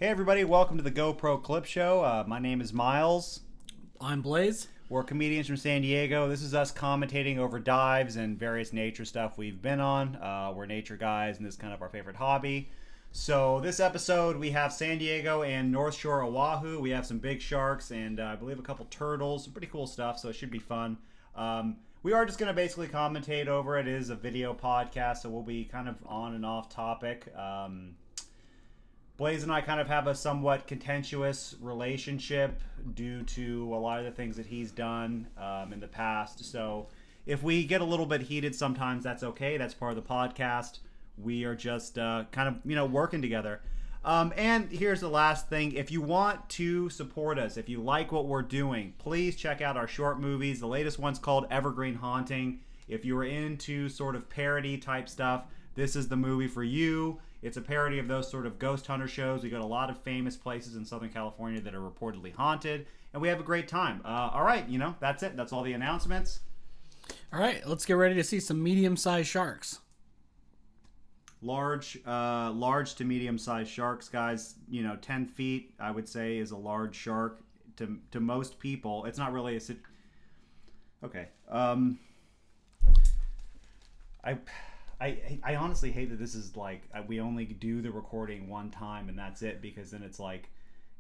Hey everybody, welcome to the GoPro Clip Show. My name is Myles. I'm Blaze. We're comedians from San Diego. This is us commentating over dives and various nature stuff we've been on. We're nature guys, and this is kind of our favorite hobby. So this episode, we have San Diego and North Shore, Oahu. We have some big sharks and I believe a couple turtles. Some pretty cool stuff, so it should be fun. We are just going to basically commentate over it. It is a video podcast, so we'll be kind of on and off topic. Blaze and I kind of have a somewhat contentious relationship due to a lot of the things that he's done in the past. So if we get a little bit heated sometimes, that's okay. That's part of the podcast. We are just kind of, working together. And here's the last thing. If you want to support us, if you like what we're doing, please check out our short movies. The latest one's called Evergreen Haunting. If you are into sort of parody type stuff, this is the movie for you. It's a parody of those sort of ghost hunter shows. We got a lot of famous places in Southern California that are reportedly haunted, and we have a great time. All right, that's it. That's all the announcements. All right, let's get ready to see some medium-sized sharks. Large to medium-sized sharks, guys. 10 feet, I would say, is a large shark to most people. It's not really okay. I honestly hate that this is like we only do the recording one time and that's it, because then it's like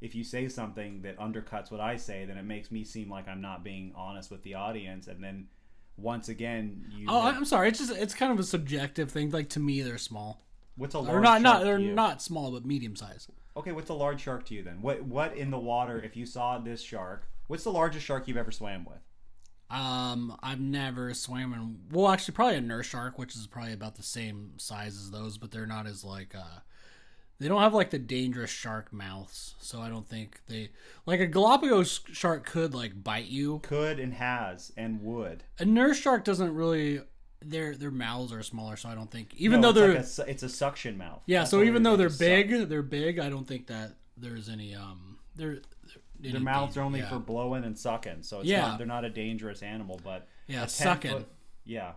if you say something that undercuts what I say, then it makes me seem like I'm not being honest with the audience, and then once again I'm sorry, it's kind of a subjective thing. Like, to me, they're small. What's a large shark they're to you? not small, but medium size. Okay, what's a large shark to you then? What in the water, if you saw this shark, what's the largest shark you've ever swam with? I've never swam in. Well, actually, probably a nurse shark, which is probably about the same size as those, but they're not as they don't have like the dangerous shark mouths, so I don't think like a Galapagos shark could like bite you. Could and has and would. A nurse shark doesn't really. Their mouths are smaller, so I don't think it's a suction mouth. Yeah, so even though they're big. I don't think that there's any Their mouths are only for blowing and sucking, so it's they're not a dangerous animal, but sucking. Yeah.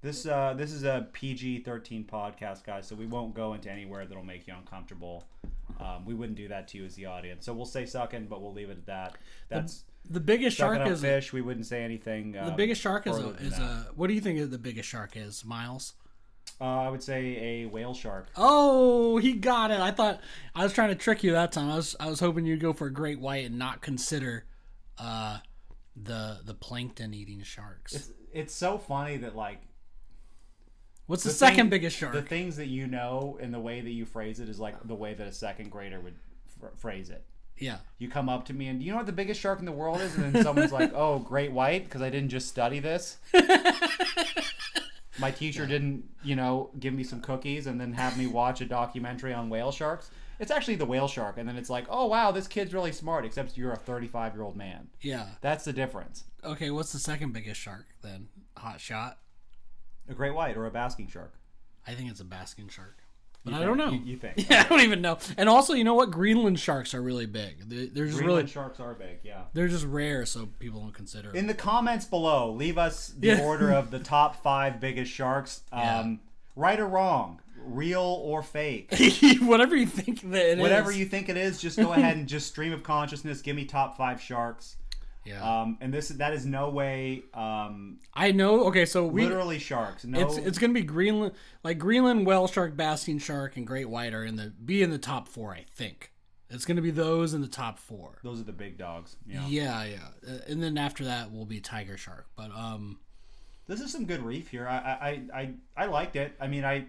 This is a PG-13 podcast, guys, so we won't go into anywhere that'll make you uncomfortable. We wouldn't do that to you as the audience, so we'll say sucking, but we'll leave it at that. That's the biggest shark is fish. We wouldn't say anything. The biggest shark is what do you think the biggest shark is, Myles? I would say a whale shark. Oh, he got it. I was trying to trick you that time. I was hoping you'd go for a great white and not consider the plankton eating sharks. It's so funny that like. What's the second biggest shark? The things that you know and the way that you phrase it is like the way that a second grader would phrase it. Yeah. You come up to me and, do you know what the biggest shark in the world is? And then someone's like, oh, great white, because I didn't just study this. My teacher didn't, give me some cookies and then have me watch a documentary on whale sharks. It's actually the whale shark. And then it's like, oh, wow, this kid's really smart, except you're a 35-year-old man. Yeah. That's the difference. Okay, what's the second biggest shark then? Hot shot? A great white or a basking shark? I think it's a basking shark. But I don't know. You think? Yeah, I don't even know. And also, you know what? Greenland sharks are really big. Greenland sharks are big, yeah. They're just rare, so people don't consider them. In the comments below, leave us the order of the top 5 biggest sharks. Right or wrong, real or fake. Whatever you think Whatever you think it is, just go ahead and just stream of consciousness. Give me top 5 sharks. Yeah. And that is no way. I know. Okay, so literally sharks. No, it's gonna be Greenland whale shark, basking shark, and great white are in the top 4. I think it's gonna be those in the top 4. Those are the big dogs. Yeah. And then after that will be tiger shark. But this is some good reef here. I liked it. I mean, I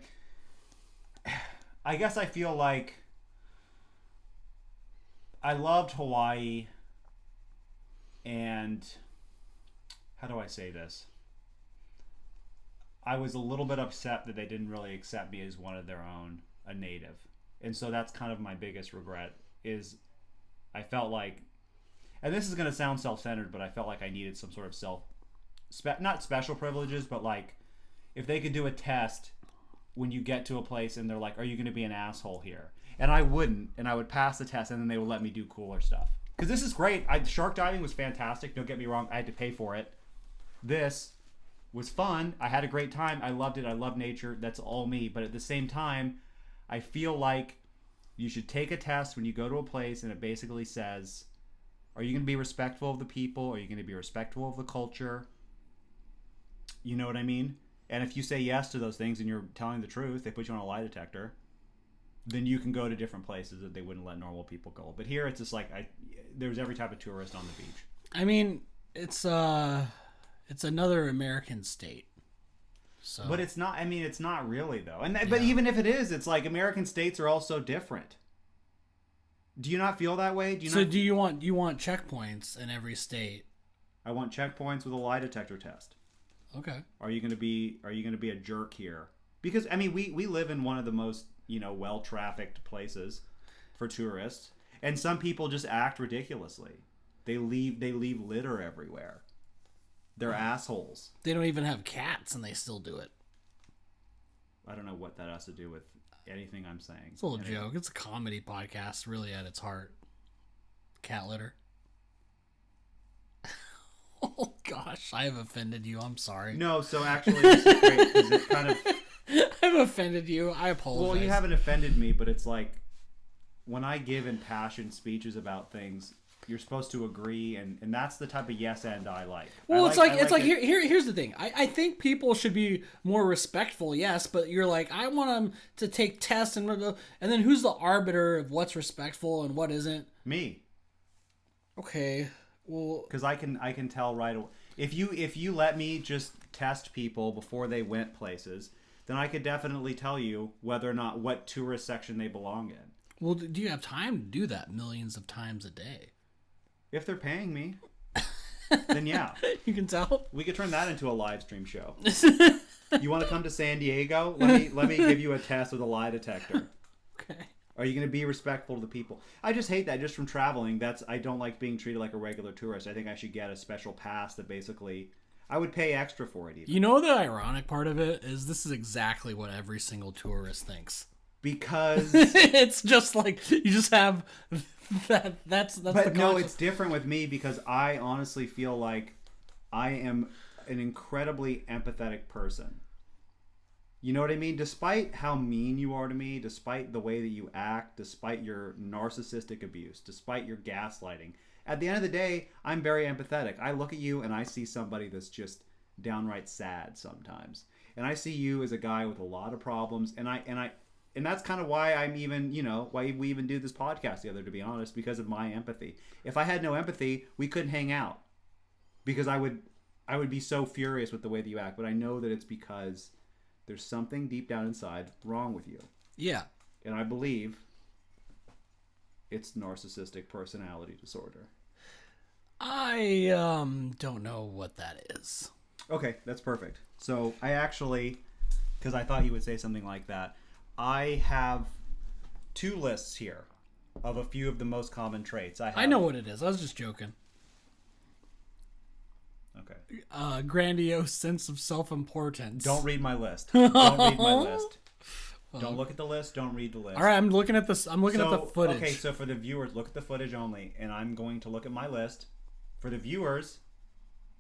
guess I feel like I loved Hawaii. And how do I say this? I was a little bit upset that they didn't really accept me as one of their own, a native. And so that's kind of my biggest regret is I felt like, and this is going to sound self-centered, but I felt like I needed some sort of not special privileges, but like if they could do a test when you get to a place and they're like, are you going to be an asshole here? And I wouldn't, and I would pass the test and then they would let me do cooler stuff. Because this is great. Shark diving was fantastic. Don't get me wrong. I had to pay for it. This was fun. I had a great time. I loved it. I love nature. That's all me. But at the same time, I feel like You should take a test when you go to a place, and it basically says, are you going to be respectful of the people? Are you going to be respectful of the culture? You know what I mean? And if you say yes to those things and you're telling the truth, they put you on a lie detector, then you can go to different places that they wouldn't let normal people go. But here it's just like there's every type of tourist on the beach. I mean, it's another American state. So. But it's not. I mean, it's not really though. But even if it is, it's like American states are all so different. Do you not feel that way? Do you want checkpoints in every state? I want checkpoints with a lie detector test. Okay. Are you going to be a jerk here? Because I mean, we live in one of the most, well-trafficked places for tourists, and some people just act ridiculously. They leave litter everywhere. They're assholes. They don't even have cats, and they still do it. I don't know what that has to do with anything I'm saying. It's a little joke. It's a comedy podcast, really, at its heart. Cat litter. Oh, gosh. I have offended you. I'm sorry. No, so actually, this is great, because it kind of... I've offended you. I apologize. Well, you haven't offended me, but it's like, when I give impassioned speeches about things... You're supposed to agree, and that's the type of yes and I like. Well, here's the thing. I think people should be more respectful, yes, but you're like, I want them to take tests and then who's the arbiter of what's respectful and what isn't? Me. Okay, well, because I can tell right away. If you let me just test people before they went places, then I could definitely tell you whether or not what tourist section they belong in. Well, do you have time to do that millions of times a day? If they're paying me, then yeah. You can tell. We could turn that into a live stream show. You want to come to San Diego? Let me give you a test with a lie detector. Okay. Are you going to be respectful to the people? I just hate that just from traveling. I don't like being treated like a regular tourist. I think I should get a special pass that basically I would pay extra for it even. You know the ironic part of it is this is exactly what every single tourist thinks. Because it's just like you just have that's but no, it's different with me because I honestly feel like I am an incredibly empathetic person. You know what I mean? Despite how mean you are to me, despite the way that you act, despite your narcissistic abuse, despite your gaslighting, at the end of the day, I'm very empathetic. I look at you and I see somebody that's just downright sad sometimes. And I see you as a guy with a lot of problems, and that's kind of why I'm even, why we even do this podcast together, to be honest, because of my empathy. If I had no empathy, we couldn't hang out because I would be so furious with the way that you act. But I know that it's because there's something deep down inside wrong with you. Yeah. And I believe it's narcissistic personality disorder. I don't know what that is. Okay, that's perfect. So I actually, because I thought you would say something like that, I have 2 lists here of a few of the most common traits. I know what it is. I was just joking. Okay. Grandiose sense of self-importance. Don't read my list. Don't read my list. Don't look at the list. Don't read the list. All right, I'm looking at this. I'm looking at the footage. Okay, so for the viewers, look at the footage only, and I'm going to look at my list. For the viewers,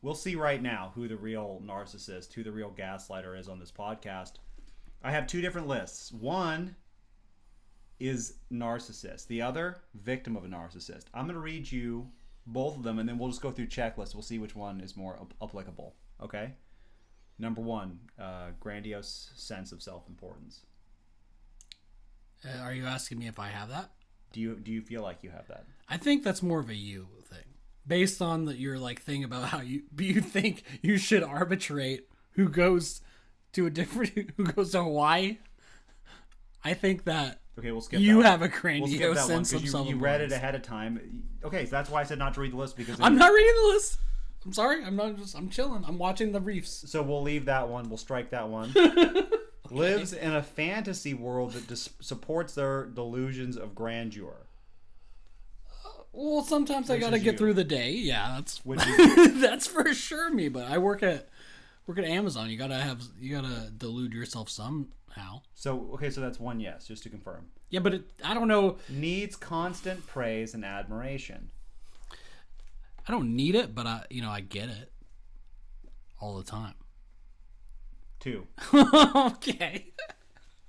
we'll see right now who the real narcissist, who the real gaslighter is on this podcast. I have 2 different lists. One is narcissist. The other, victim of a narcissist. I'm going to read you both of them, and then we'll just go through checklists. We'll see which one is more applicable. Okay? Number 1, grandiose sense of self-importance. Are you asking me if I have that? Do you feel like you have that? I think that's more of a you thing. Based on your thing about how you think you should arbitrate who goes to Hawaii. I think that okay, we'll skip you that have a grandiose sense of self-importance. You read it ahead of time. Okay, so that's why I said not to read the list because I'm not reading the list. I'm sorry. I'm chilling. I'm watching the reefs. So we'll leave that one. We'll strike that one. Okay. Lives in a fantasy world that supports their delusions of grandeur. Well, sometimes I gotta get through the day. Yeah, that's that's for sure me. But I work at Amazon. You gotta delude yourself somehow. So okay, so that's 1 yes, just to confirm. Yeah, but I don't know. Needs constant praise and admiration. I don't need it, but I get it all the time. 2. Okay.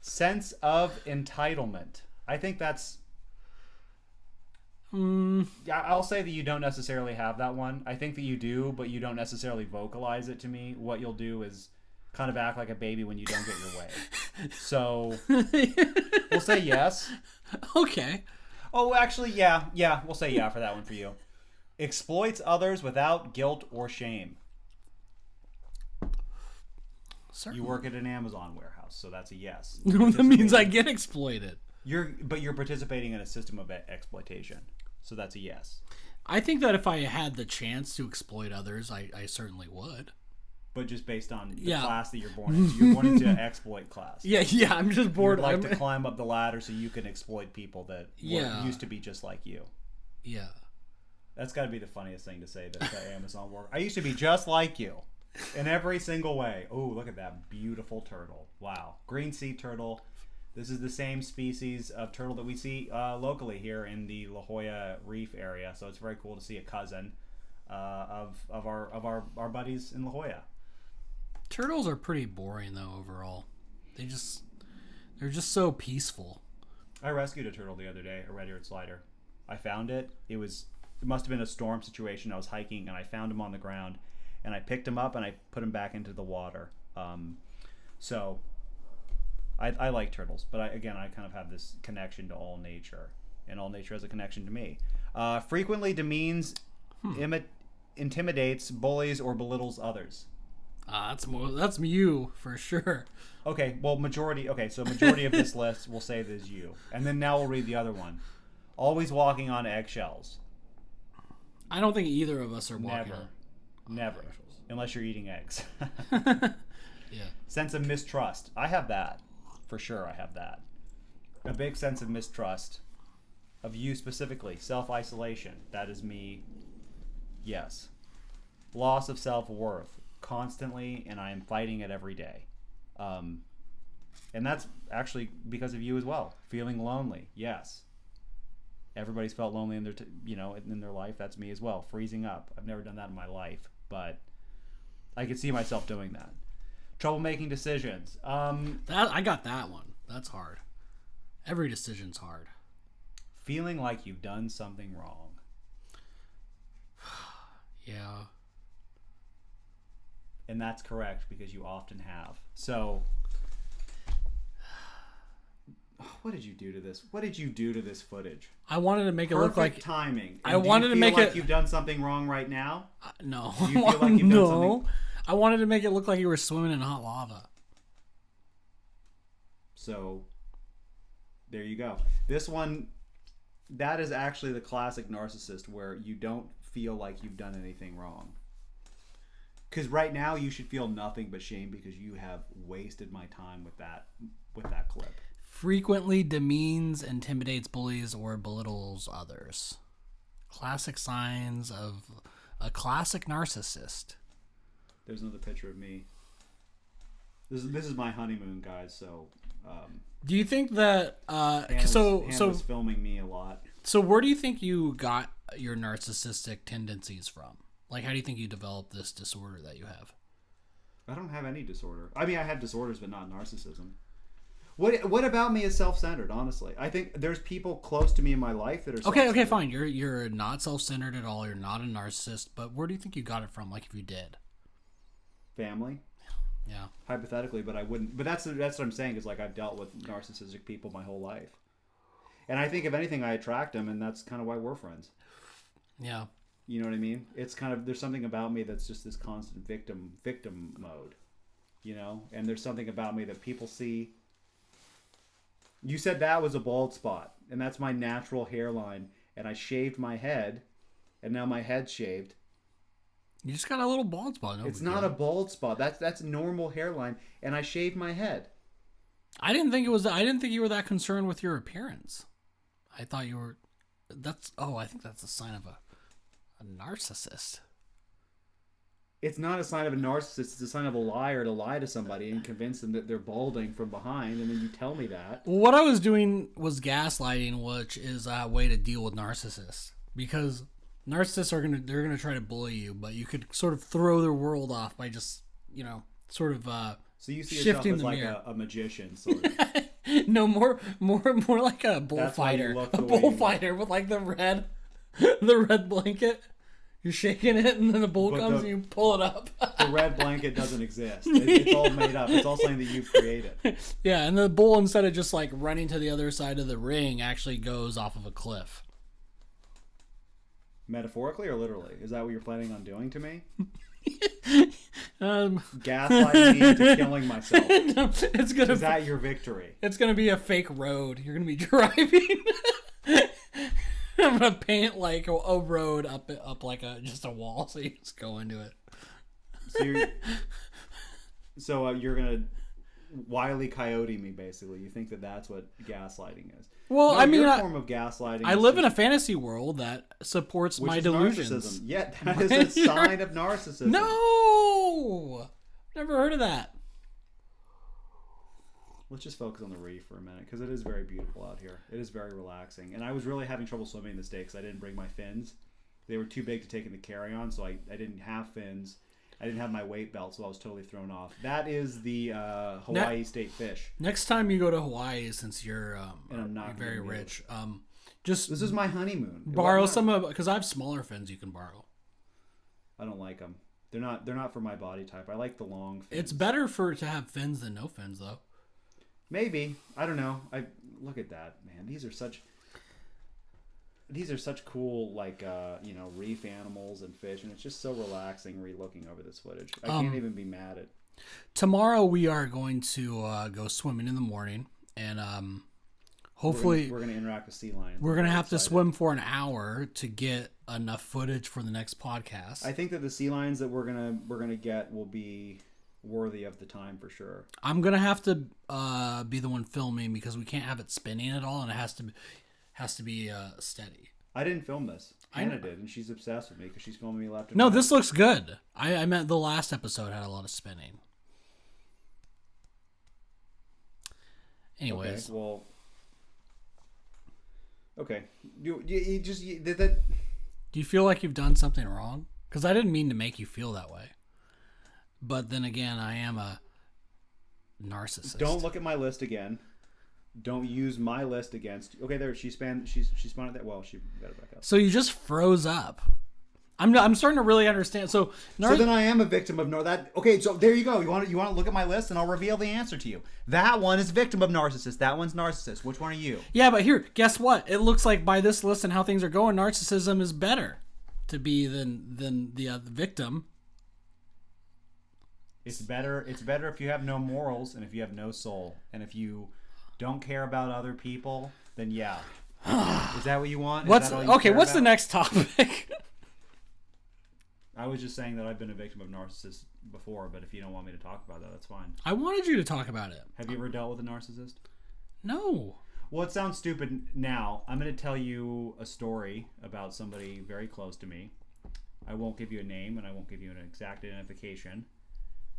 Sense of entitlement. I think that's... Yeah, I'll say that you don't necessarily have that one. I think that you do, but you don't necessarily vocalize it to me. What you'll do is kind of act like a baby when you don't get your way. So we'll say yes. Okay. Oh, actually, yeah, we'll say yeah for that one for you. Exploits others without guilt or shame. Certainly. You work at an Amazon warehouse, so that's a yes. That means I get exploited. You're participating in a system of exploitation, so that's a yes. I think that if I had the chance to exploit others, I certainly would. But just based on the class that you're born into, you're born into an exploit class. Yeah, I'm just bored. You'd like to climb up the ladder so you can exploit people that used to be just like you. Yeah. That's got to be the funniest thing to say that Amazon work. I used to be just like you in every single way. Oh, look at that beautiful turtle. Wow. Green sea turtle. This is the same species of turtle that we see locally here in the La Jolla Reef area. So it's very cool to see a cousin of our buddies in La Jolla. Turtles are pretty boring though overall. They're just so peaceful. I rescued a turtle the other day, a red-eared slider. I found it. It must have been a storm situation. I was hiking and I found him on the ground, and I picked him up and I put him back into the water. So I like turtles, but I kind of have this connection to all nature, and all nature has a connection to me. Frequently demeans, intimidates, bullies, or belittles others. That's you for sure. Okay, well, majority of this list we'll say that is you, and then now we'll read the other one. Always walking on eggshells. I don't think either of us are walking. Never, unless you're eating eggs. Yeah. Sense of mistrust. I have that. For sure, I have that. A big sense of mistrust of you specifically. Self-isolation. That is me. Yes. Loss of self-worth. Constantly, and I am fighting it every day. And that's actually because of you as well. Feeling lonely. Yes. Everybody's felt lonely in their life. That's me as well. Freezing up. I've never done that in my life, but I could see myself doing that. Trouble making decisions. I got that one. That's hard. Every decision's hard. Feeling like you've done something wrong. Yeah. And that's correct because you often have. So, what did you do to this? What did you do to this footage? I wanted to make it look like timing. I wanted to make it. You've done something wrong right now. No. Do you feel like you've done something? I wanted to make it look like you were swimming in hot lava. So, there you go. This one, that is actually the classic narcissist where you don't feel like you've done anything wrong. Because right now you should feel nothing but shame because you have wasted my time with that clip. Frequently demeans, intimidates, bullies, or belittles others. Classic signs of a classic narcissist. There's another picture of me. This is my honeymoon, guys. So, do you think that Hannah was filming me a lot. So where do you think you got your narcissistic tendencies from? Like, how do you think you developed this disorder that you have? I don't have any disorder. I mean, I have disorders, but not narcissism. What about me is self-centered? Honestly, I think there's people close to me in my life that are okay. Fine. You're not self-centered at all. You're not a narcissist. But where do you think you got it from? Like, if you did, family. Yeah. Hypothetically, but I wouldn't. But that's what I'm saying is like I've dealt with narcissistic people my whole life, and I think if anything, I attract them, and that's kind of why we're friends. Yeah. You know what I mean? It's kind of there's something about me that's just this constant victim mode, you know. And there's something about me that people see. You said that was a bald spot, and that's my natural hairline, and I shaved my head, and now my head's shaved. You just got a little bald spot. It's not a bald spot. That's normal hairline, and I shaved my head. I didn't think you were that concerned with your appearance. I thought you were. I think that's a sign of a narcissist. It's not a sign of a narcissist. It's a sign of a liar to lie to somebody and convince them that they're balding from behind, and then you tell me that. What I was doing was gaslighting, which is a way to deal with narcissists. Because narcissists they're gonna try to bully you, but you could sort of throw their world off by just, sort of so you see yourself as like a magician, sort of. No, more like a That's why you bullfighter. look A the way you bullfighter with like the red blanket. You're shaking it, and then the bull But comes and you pull it up. The red blanket doesn't exist. It's all made up. It's all something that you've created. Yeah, and the bull, instead of just like running to the other side of the ring, actually goes off of a cliff. Metaphorically or literally? Is that what you're planning on doing to me? Gaslighting me into killing myself. No, Is that your victory? It's gonna be a fake road. You're gonna be driving. I'm gonna paint like a road up like just a wall, so you just go into it. So you're gonna Wile E. Coyote me, basically. You think that that's what gaslighting is? Well, no, I mean, your form of gaslighting. I live in a fantasy world that supports my delusions. Narcissism. Yeah, that is a sign of narcissism. No, never heard of that. Let's just focus on the reef for a minute, because it is very beautiful out here. It is very relaxing, and I was really having trouble swimming this day because I didn't bring my fins. They were too big to take in the carry-on, so I didn't have fins. I didn't have my weight belt, so I was totally thrown off. That is the Hawaii state fish. Next time you go to Hawaii, since you're and I'm not very rich, this is my honeymoon. Borrow some of, because I have smaller fins you can borrow. I don't like them. They're not for my body type. I like the long fins. It's better to have fins than no fins, though. Maybe. I don't know. Look at that, man. These are such cool, like, reef animals and fish, and it's just so relaxing re-looking over this footage. I can't even be mad at. Tomorrow we are going to go swimming in the morning, and hopefully we're going to interact with sea lions. We're going to have to swim for an hour to get enough footage for the next podcast. I think that the sea lions that we're gonna get will be worthy of the time for sure. I'm gonna have to be the one filming, because we can't have it spinning at all, and it has to be steady. I didn't film this. Hannah did, and she's obsessed with me because she's filming me left and No, right. this looks good. I meant the last episode had a lot of spinning. Anyways, okay, well, okay. Do you feel like you've done something wrong? Because I didn't mean to make you feel that way. But then again, I am a narcissist. Don't look at my list again. Don't use my list against. Okay, there she spun it that well. She got it back up. So you just froze up. I'm starting to really understand. So then I am a victim of that. Okay, so there you go. You want to look at my list, and I'll reveal the answer to you. That one is victim of narcissist. That one's narcissist. Which one are you? Yeah, but here, guess what? It looks like by this list and how things are going, narcissism is better to be than the victim. It's better if you have no morals and if you have no soul and if you don't care about other people. Then yeah, is that what you want? What's the next topic? I was just saying that I've been a victim of narcissists before, but if you don't want me to talk about that, that's fine. I wanted you to talk about it. Have you ever dealt with a narcissist? No. Well, it sounds stupid now. I'm going to tell you a story about somebody very close to me. I won't give you a name and I won't give you an exact identification,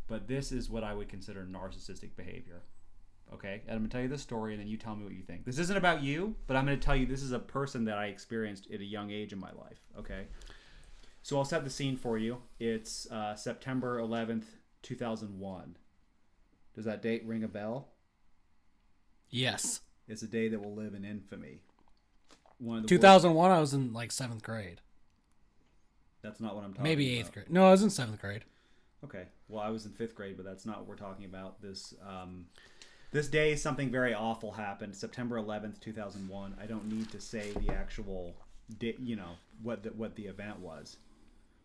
but this is what I would consider narcissistic behavior. Okay? And I'm going to tell you this story and then you tell me what you think. This isn't about you, but I'm going to tell you this is a person that I experienced at a young age in my life. Okay? So I'll set the scene for you. It's September 11th, 2001. Does that date ring a bell? Yes. It's a day that will live in infamy. 2001, I was in like 7th grade. That's not what I'm talking Maybe about. 8th grade. No, I was in 7th grade. Okay. Well, I was in 5th grade, but that's not what we're talking about. This day, something very awful happened. September 11th, 2001. I don't need to say the actual, what the event was.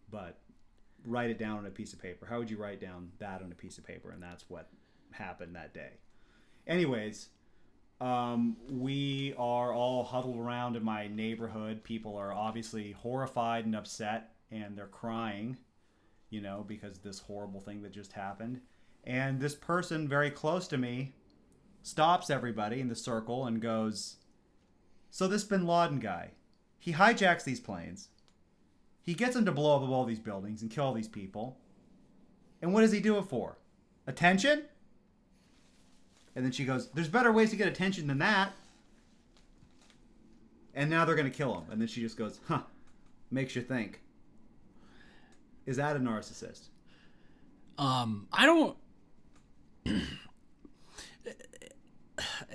But write it down on a piece of paper. How would you write down that on a piece of paper? And that's what happened that day. Anyways, we are all huddled around in my neighborhood. People are obviously horrified and upset, and they're crying, because of this horrible thing that just happened. And this person very close to me stops everybody in the circle and goes, "So this Bin Laden guy, he hijacks these planes. He gets them to blow up all these buildings and kill all these people. And what does he do it for? Attention?" And then she goes, "There's better ways to get attention than that." And now they're going to kill him. And then she just goes, "Huh, makes you think." Is that a narcissist? I don't...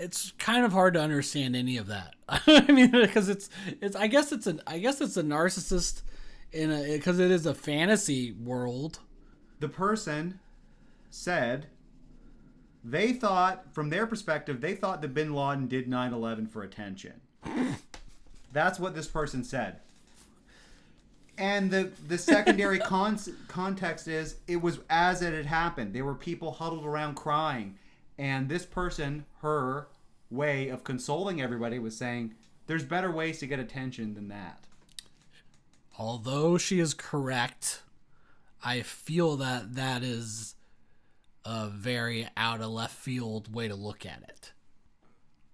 it's kind of hard to understand any of that. I mean, because it's I guess it's a narcissist because it is a fantasy world. The person said they thought, from their perspective, they thought that bin Laden did 9/11 for attention. That's what this person said. And the secondary context is it was as it had happened. There were people huddled around crying. And this person, her way of consoling everybody was saying, there's better ways to get attention than that. Although she is correct, I feel that is a very out of left field way to look at it.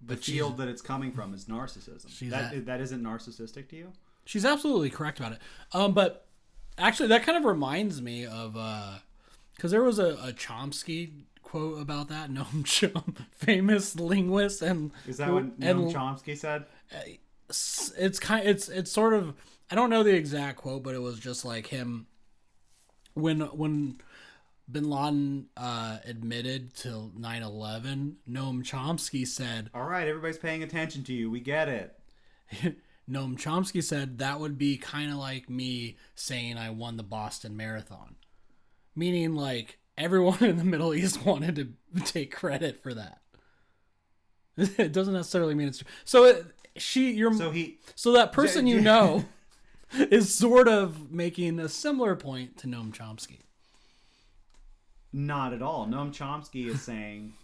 The field that it's coming from is narcissism. That isn't narcissistic to you? She's absolutely correct about it. But actually, that kind of reminds me of because there was a Chomsky quote about that. Noam famous linguist, and is that what Noam Chomsky said? It's sort of, I don't know the exact quote, but it was just like him when bin Laden admitted to 9/11. Noam Chomsky said, "All right, everybody's paying attention to you. We get it." Noam Chomsky said that would be kind of like me saying I won the Boston Marathon, meaning like everyone in the Middle East wanted to take credit for that. It doesn't necessarily mean it's true. So that person is sort of making a similar point to Noam Chomsky. Not at all. Noam Chomsky is saying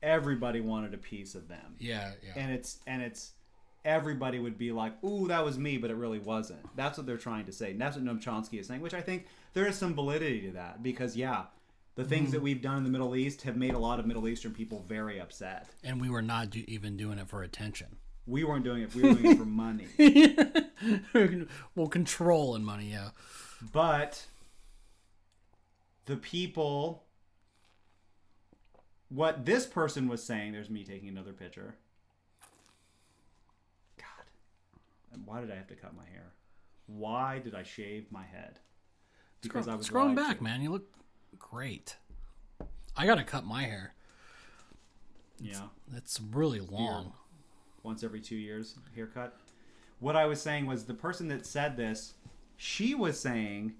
everybody wanted a piece of them. Yeah. And it's everybody would be like, "Ooh, that was me," but it really wasn't. That's what they're trying to say. And that's what Noam Chomsky is saying, which I think there is some validity to that because the things that we've done in the Middle East have made a lot of Middle Eastern people very upset. And we were not even doing it for attention. We weren't doing it. We were doing it for money. Well, control and money, yeah. But the people, what this person was saying, there's me taking another picture. God, why did I have to cut my hair? Why did I shave my head? Because I was growing back, man. You look great. I gotta cut my hair. It's really long. Once every 2 years, haircut. What I was saying was the person that said this, she was saying,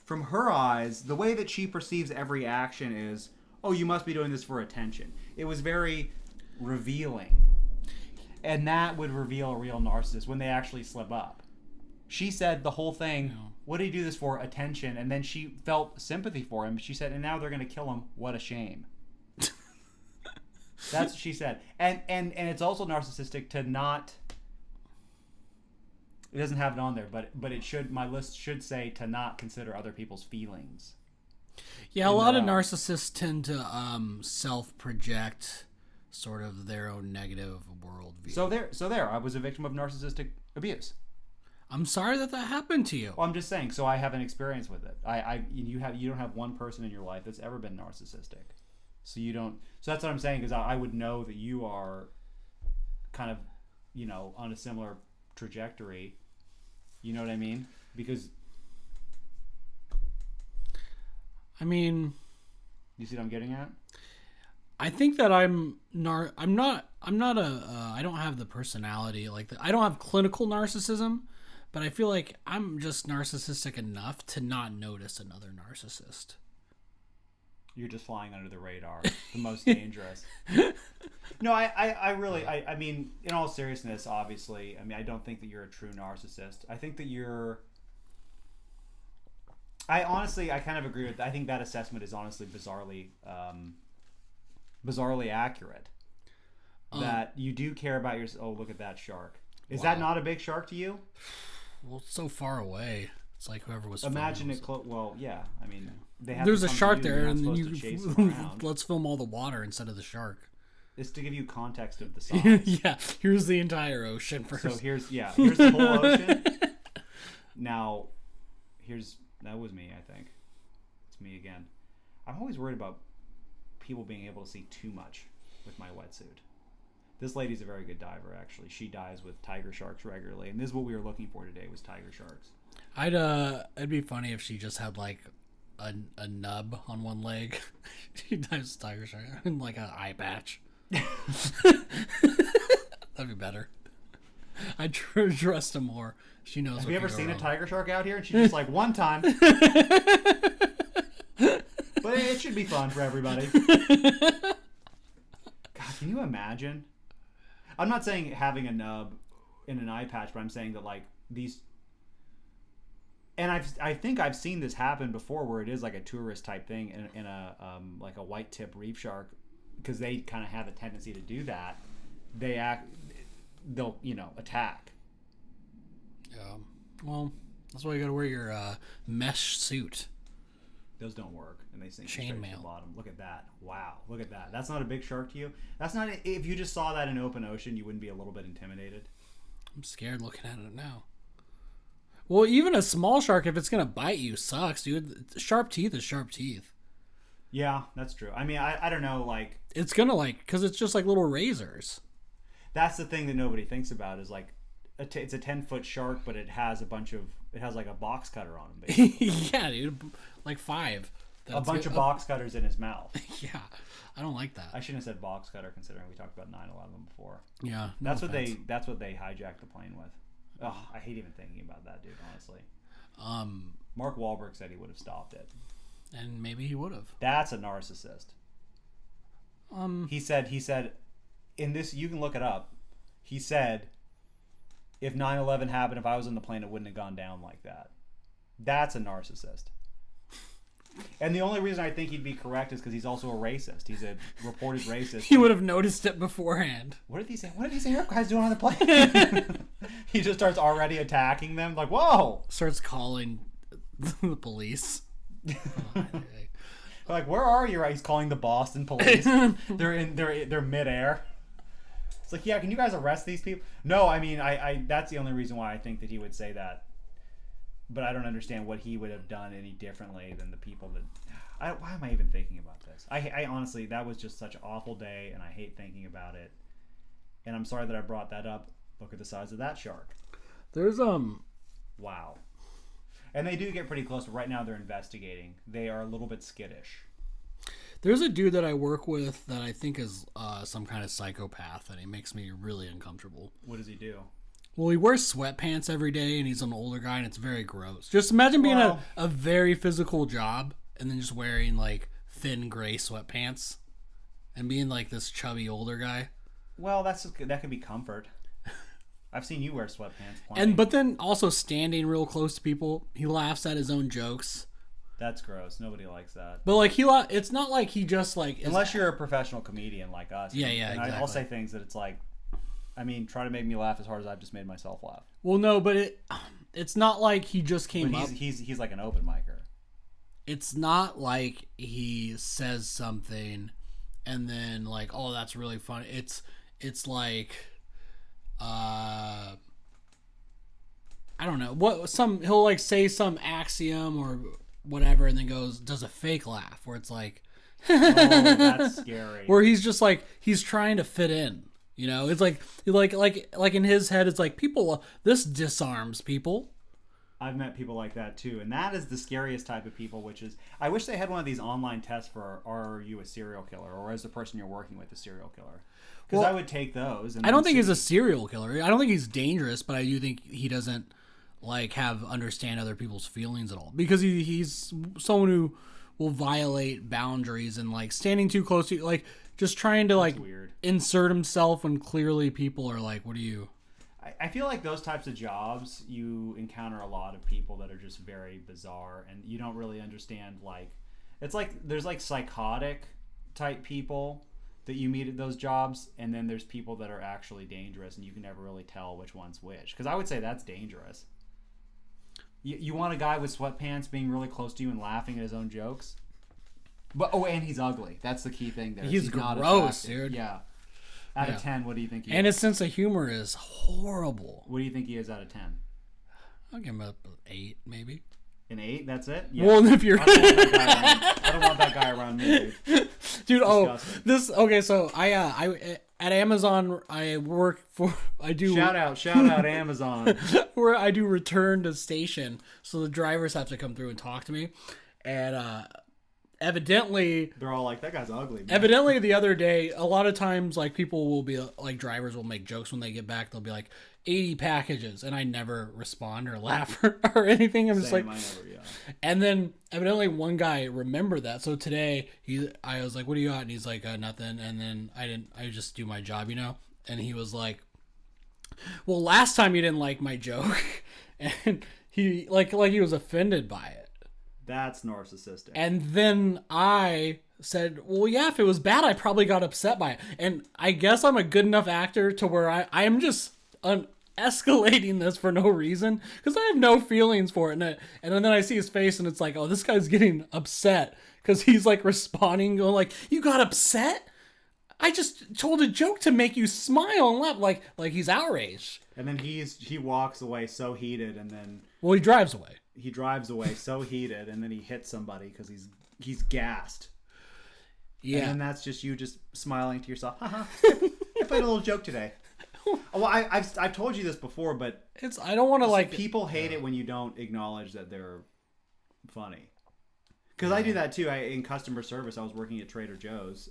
from her eyes, the way that she perceives every action is, oh, you must be doing this for attention. It was very revealing. And that would reveal a real narcissist when they actually slip up. She said the whole thing, what did he do this for? Attention. And then she felt sympathy for him. She said, and now they're going to kill him. What a shame. That's what she said. And it's also narcissistic to not... It doesn't have it on there, but it should. My list should say to not consider other people's feelings. Yeah, a lot of narcissists tend to self-project sort of their own negative worldview. So there, I was a victim of narcissistic abuse. I'm sorry that happened to you. Well, I'm just saying. So I have an experience with it. You don't have one person in your life that's ever been narcissistic. So you don't. So that's what I'm saying, because I would know that you are kind of, on a similar trajectory. You know what I mean? Because you see what I'm getting at? I think that I don't have the personality like that. I don't have clinical narcissism, but I feel like I'm just narcissistic enough to not notice another narcissist. You're just flying under the radar. The most dangerous. No, I mean, in all seriousness, obviously, I don't think that you're a true narcissist. I think that I kind of agree with that. I think that assessment is honestly bizarrely accurate. That you do care about yourself. Oh, look at that shark. Is that not a big shark to you? Well, it's so far away. It's like whoever was imagine it close. Well, yeah. I mean, there's a shark there, and then you let's film all the water instead of the shark. It's to give you context of the size. Yeah, here's the entire ocean first. So here's the whole ocean. Now, that was me. I think it's me again. I'm always worried about people being able to see too much with my wetsuit. This lady's a very good diver, actually. She dives with tiger sharks regularly, and this is what we were looking for today, was tiger sharks. It'd be funny if she just had like a nub on one leg. She dives tiger shark and like an eye patch. That'd be better. I trust him more. She knows. Have you ever seen a tiger shark out here? And she's just like, one time. But it should be fun for everybody. God, can you imagine? I'm not saying having a nub in an eye patch, but I'm saying that like these. And I think I've seen this happen before, where it is like a tourist type thing in a like a white tip reef shark, because they kind of have a tendency to do that. They'll attack. Yeah. Well, that's why you got to wear your mesh suit. Those don't work, and they sink Chain straight to mail. the bottom. Look at that! Wow, look at that. That's not a big shark to you. That's not. If you just saw that in open ocean, you wouldn't be a little bit intimidated. I'm scared looking at it now. Well, even a small shark, if it's gonna bite you, sucks, dude. Sharp teeth is sharp teeth. Yeah, that's true. I mean, I don't know, like It's gonna because it's just like little razors. that's the thing that nobody thinks about is like it's a 10-foot shark, but it has like a box cutter on him, basically. Yeah, dude, like 5. A bunch of box cutters in his mouth. Yeah, I don't like that. I shouldn't have said box cutter, considering we talked about 9/11 before. Yeah, That's what they hijacked the plane with. Oh, I hate even thinking about that, dude. Honestly. Mark Wahlberg said he would have stopped it. And maybe he would have. That's a narcissist. He said, in this, you can look it up. He said, if 9/11 happened, if I was on the plane, it wouldn't have gone down like that. That's a narcissist. And the only reason I think he'd be correct is because he's also a racist. He's a reported racist. He would have noticed it beforehand. What did he say? What did these Arab guys doing on the plane? He just starts already attacking them. Like, whoa! Starts calling the police. Like, where are you? He's calling the Boston police. They're midair. It's like, yeah, can you guys arrest these people? No, I mean, I that's the only reason why I think that he would say that. But I don't understand what he would have done any differently than the people that. Why am I even thinking about this? I honestly, that was just such an awful day, and I hate thinking about it. And I'm sorry that I brought that up. Look at the size of that shark. There's Wow. And they do get pretty close. But right now they're investigating. They are a little bit skittish. There's a dude that I work with that I think is some kind of psychopath, and he makes me really uncomfortable. What does he do? Well, he wears sweatpants every day, and he's an older guy, and it's very gross. Just imagine being a very physical job, and then just wearing, like, thin gray sweatpants, and being, like, this chubby older guy. Well, that could be comfort. I've seen you wear sweatpants plenty. But then also standing real close to people, he laughs at his own jokes. That's gross. Nobody likes that. But, like, it's not like he just, like... Unless you're a professional comedian like us. Yeah, and exactly. I'll say things that it's like... I mean, try to make me laugh as hard as I've just made myself laugh. Well, no, but it's not like he just came up. He's like an open micer. It's not like he says something and then like, oh, that's really funny. It's like, I don't know he'll like say some axiom or whatever and then does a fake laugh where it's like, oh, that's scary. Where he's just like he's trying to fit in. You know, it's like in his head, it's like this disarms people. I've met people like that too, and that is the scariest type of people. Which is, I wish they had one of these online tests for are you a serial killer, or is the person you're working with a serial killer? Because I would take those. And I don't think he's a serial killer. I don't think he's dangerous, but I do think he doesn't like understand other people's feelings at all. Because he's someone who will violate boundaries and like standing too close to like. Just trying to like insert himself when clearly people are like, what do you... I feel like those types of jobs, you encounter a lot of people that are just very bizarre and you don't really understand like... It's like there's like psychotic type people that you meet at those jobs, and then there's people that are actually dangerous and you can never really tell which one's which. Because I would say that's dangerous. You want a guy with sweatpants being really close to you and laughing at his own jokes? But and he's ugly. That's the key thing there. He's gross, dude. Yeah. Out of 10, what do you think he is? And his sense of humor is horrible. What do you think he is out of 10? I'll give him an 8, maybe. An 8? That's it? Yeah. Well, if you're... I don't want that guy around me, dude. Dude, okay, so I at Amazon, I work for... Shout out Amazon. Where I do return to station, so the drivers have to come through and talk to me. And evidently They're all like, that guy's ugly, man. Evidently, the other day, a lot of times, like, people will be, like, drivers will make jokes when they get back. They'll be like, 80 packages, and I never respond or laugh or anything. I'm just like, I never, yeah. And then, evidently, one guy remembered that. So today, I was like, what do you got? And he's like, nothing. And then I just do my job, you know? And he was like, well, last time you didn't like my joke. And he, like he was offended by it. That's narcissistic. And then I said, well, yeah, if it was bad, I probably got upset by it. And I guess I'm a good enough actor to where I am just escalating this for no reason because I have no feelings for it. And then I see his face and it's like, oh, this guy's getting upset because he's like responding, going like, you got upset? I just told a joke to make you smile and laugh, like he's outraged. And then he walks away so heated, and then he drives away. He drives away so heated, and then he hits somebody because he's gassed. Yeah, and then that's just you just smiling to yourself. Haha, I played a little joke today. Well, I've told you this before, but I don't want to like people hate it when you don't acknowledge that they're funny. Because I do that too. In customer service, I was working at Trader Joe's.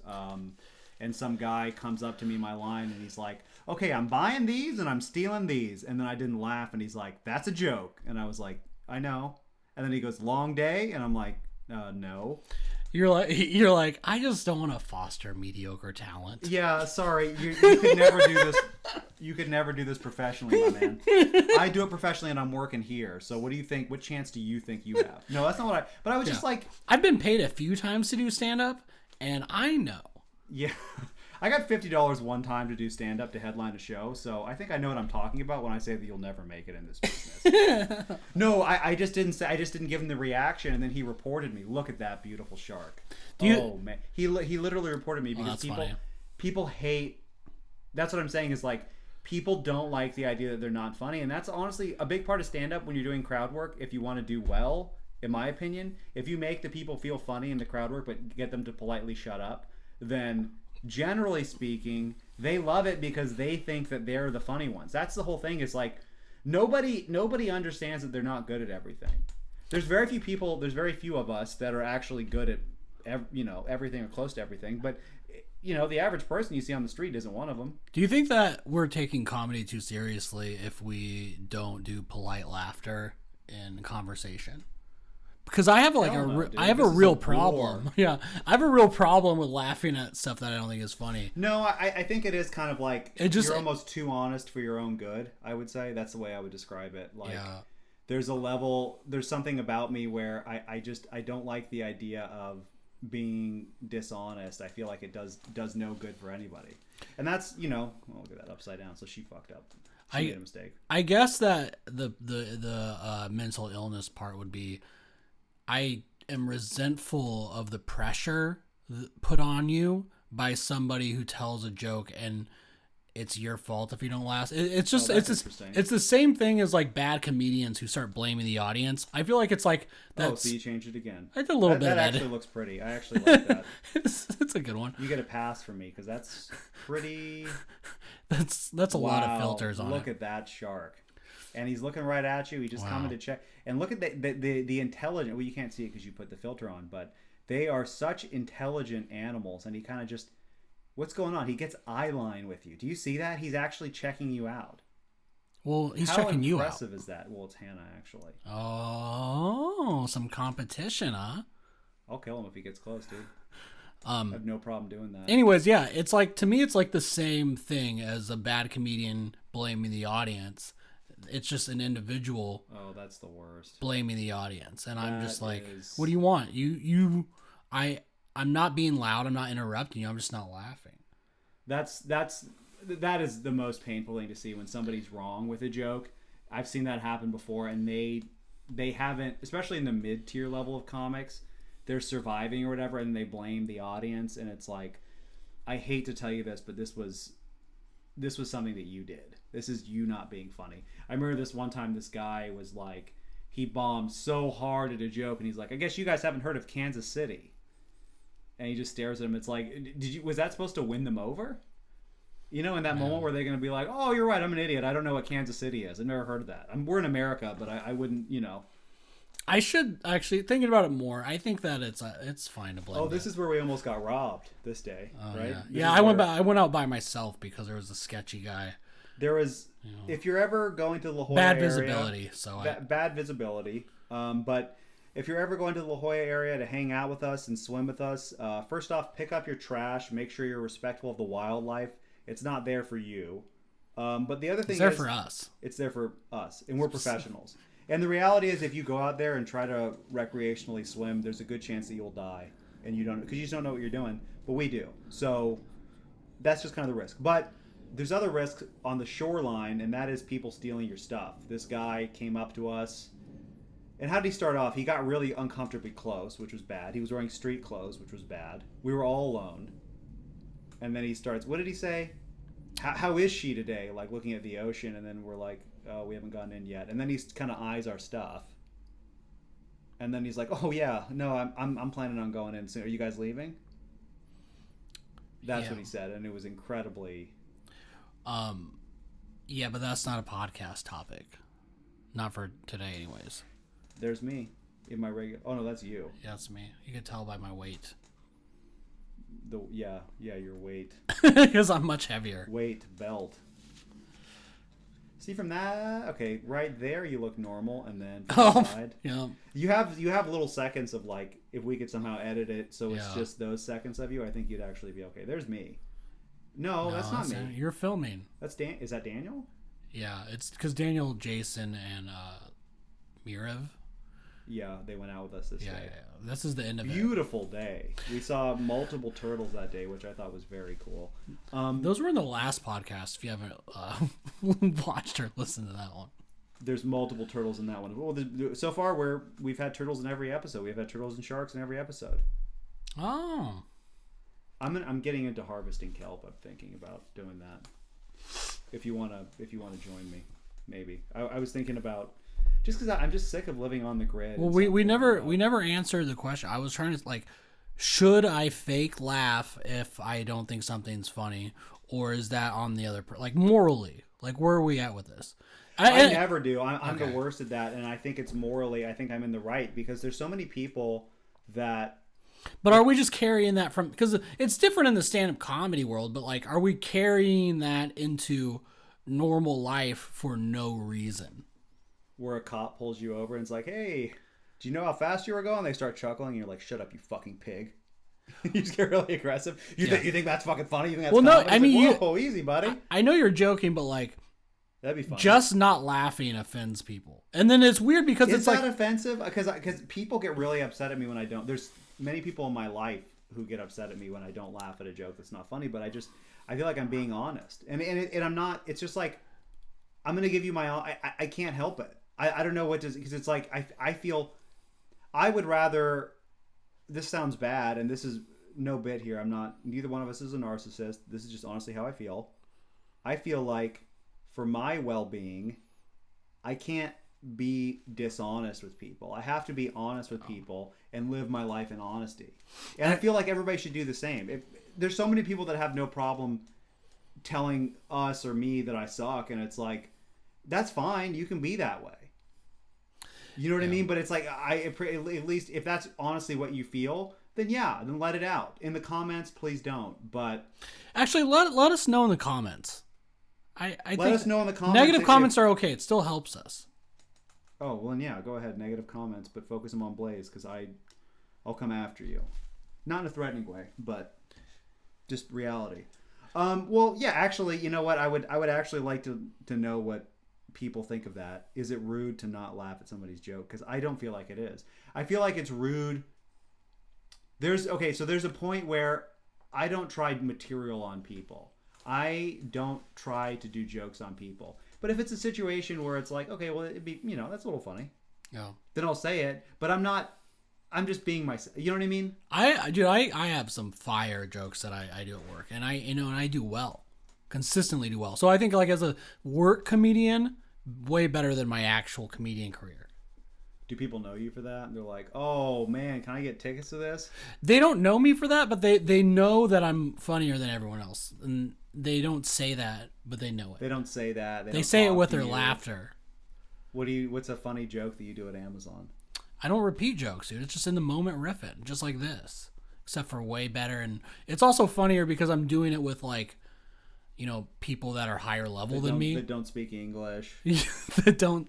And some guy comes up to me in my line and he's like, okay, I'm buying these and I'm stealing these. And then I didn't laugh and he's like, that's a joke. And I was like, I know. And then he goes, long day? And I'm like, no. You're like, I just don't want to foster mediocre talent. Yeah, sorry. You could never do this. You could never do this professionally, my man. I do it professionally and I'm working here. So what do you think? What chance do you think you have? No, that's not what but I was just like. I've been paid a few times to do stand-up and I know. Yeah, I got $50 one time to do stand-up to headline a show, so I think I know what I'm talking about when I say that you'll never make it in this business. No, I just didn't say. I just didn't give him the reaction, and then he reported me. Look at that beautiful shark. Man, he literally reported me because people hate. That's what I'm saying is like people don't like the idea that they're not funny, and that's honestly a big part of stand-up when you're doing crowd work. If you want to do well, in my opinion, if you make the people feel funny in the crowd work, but get them to politely shut up, then generally speaking, they love it because they think that they're the funny ones. That's the whole thing. Is like nobody understands that they're not good at everything. There's very few of us that are actually good at everything or close to everything. But the average person you see on the street isn't one of them. Do you think that we're taking comedy too seriously if we don't do polite laughter in conversation? Because I have I have a real problem. Yeah, I have a real problem with laughing at stuff that I don't think is funny. No, I think it is kind of like you're almost too honest for your own good. I would say that's the way I would describe it. Like, there's something about me where I don't like the idea of being dishonest. I feel like it does no good for anybody. And that's look at that upside down. So she fucked up. She made a mistake. I guess that the mental illness part would be. I am resentful of the pressure put on you by somebody who tells a joke and it's your fault if you don't laugh. It's the same thing as like bad comedians who start blaming the audience. I feel like it's like that. So you changed it again. I did a little bit. That actually looks pretty. I actually like that. It's a good one. You get a pass from me because that's pretty. That's a lot of filters on it. Look at that shark. And he's looking right at you. He just coming to check. And look at the intelligent. Well, you can't see it because you put the filter on, but they are such intelligent animals. And he kind of just, what's going on? He gets eye line with you. Do you see that? He's actually checking you out. Well, he's checking you out. How impressive is that? Well, it's Hannah actually. Oh, some competition, huh? I'll kill him if he gets close, dude. I have no problem doing that. Anyways, yeah, it's like to me, it's like the same thing as a bad comedian blaming the audience. It's just an individual. Oh, that's the worst. Blaming the audience, and I'm just like, what do you want? I'm not being loud. I'm not interrupting you. I'm just not laughing. That is the most painful thing to see when somebody's wrong with a joke. I've seen that happen before, and they haven't, especially in the mid-tier level of comics, they're surviving or whatever, and they blame the audience, and it's like, I hate to tell you this, but this was something that you did. This is you not being funny. I remember this one time this guy was like, he bombed so hard at a joke and he's like, I guess you guys haven't heard of Kansas City. And he just stares at him. It's like, was that supposed to win them over? In that moment where they're going to be like, oh, you're right, I'm an idiot. I don't know what Kansas City is. I've never heard of that. We're in America, but I wouldn't, I should actually thinking about it more. I think that it's fine to blend. Oh, this is where we almost got robbed this day, right? Yeah, I went out by myself because there was a sketchy guy. There was, if you're ever going to the La Jolla bad area, visibility. So bad visibility. But if you're ever going to the La Jolla area to hang out with us and swim with us, first off, pick up your trash. Make sure you're respectful of the wildlife. It's not there for you. But the other thing it's there for us. It's there for us, and we're professionals. And the reality is, if you go out there and try to recreationally swim, there's a good chance that you'll die, and you don't, because you just don't know what you're doing. But we do, so that's just kind of the risk. But there's other risks on the shoreline, and that is people stealing your stuff. This guy came up to us, and how did he start off? He got really uncomfortably close, which was bad. He was wearing street clothes, which was bad. We were all alone, and then he starts. What did he say? How is she today? Like looking at the ocean, and then we're like, oh, we haven't gotten in yet. And then he kind of eyes our stuff, and then he's like, oh yeah, no, I'm planning on going in soon. Are you guys leaving? That's what he said, and it was incredibly. Yeah, but that's not a podcast topic, not for today, anyways. There's me in my regular. Oh no, that's you. Yeah, that's me. You can tell by my weight. Yeah, your weight. Because I'm much heavier. Weight belt. See from that? Okay, right there you look normal, and then from the side. Yeah. You have little seconds of like, if we could somehow edit it so it's just those seconds of you, I think you'd actually be okay. There's me. No, that's not me. You're filming. That's Is that Daniel? Yeah, it's because Daniel, Jason, and Mirev. Yeah, they went out with us this day. Yeah. This is the end of Beautiful day. We saw multiple turtles that day, which I thought was very cool. Those were in the last podcast. If you haven't watched or listened to that one, there's multiple turtles in that one. Well, so far we've had turtles in every episode. We've had turtles and sharks in every episode. Oh. I'm getting into harvesting kelp. I'm thinking about doing that. If you wanna join me, maybe. I was thinking about. Just because I'm just sick of living on the grid. Well, we never answered the question. I was trying to like, should I fake laugh if I don't think something's funny, or is that on the other like morally? Like, where are we at with this? I never do. I'm the worst at that, and I think it's morally. I think I'm in the right because there's so many people that. But are we just carrying that from? Because it's different in the stand-up comedy world. But like, are we carrying that into normal life for no reason? Where a cop pulls you over and is like, hey, do you know how fast you were going? They start chuckling and you're like, shut up, you fucking pig. You just get really aggressive. You think that's fucking funny? You think that's comedy? No, I mean, like, whoa, easy, buddy. I know you're joking, but like, that'd be funny. Just not laughing offends people. And then it's weird because it's like offensive because people get really upset at me when I don't. There's many people in my life who get upset at me when I don't laugh at a joke that's not funny, but I feel like I'm being honest. And I'm not. It's just like, I'm going to give you my, I can't help it. I don't know what to, because it's like, I feel, I would rather, this sounds bad, and this is no bit here. Neither one of us is a narcissist. This is just honestly how I feel. I feel like for my well-being, I can't be dishonest with people. I have to be honest with people and live my life in honesty. And I feel like everybody should do the same. There's so many people that have no problem telling us or me that I suck, and it's like, that's fine. You can be that way. You know what I mean? But it's like, at least if that's honestly what you feel, then then let it out. In the comments, please don't. But actually, let us know in the comments. I let us know in the comments. Negative comments are okay. It still helps us. Oh, well, then go ahead. Negative comments, but focus them on Blaze, because I'll come after you. Not in a threatening way, but just reality. Well, yeah, actually, you know what? I would actually like to know what people think of that. Is it rude to not laugh at somebody's joke? Because I don't feel like it is. I feel like it's rude. There's a point where I don't try material on people. I don't try to do jokes on people. But if it's a situation where it's like, okay, well, it'd be, that's a little funny. Yeah. Then I'll say it. But I'm just being myself. You know what I mean? I have some fire jokes that I do at work, and I do well, consistently do well. So I think like as a work comedian, way better than my actual comedian career. Do people know you for that? And they're like, oh man, can I get tickets to this? They don't know me for that, but they know that I'm funnier than everyone else. And they don't say that, but they know it. They don't say that. They say it with their laughter. What's a funny joke that you do at Amazon? I don't repeat jokes, dude. It's just in the moment riffing, just like this, except for way better. And it's also funnier because I'm doing it with like, you know, people that are higher level than me that don't speak English, that don't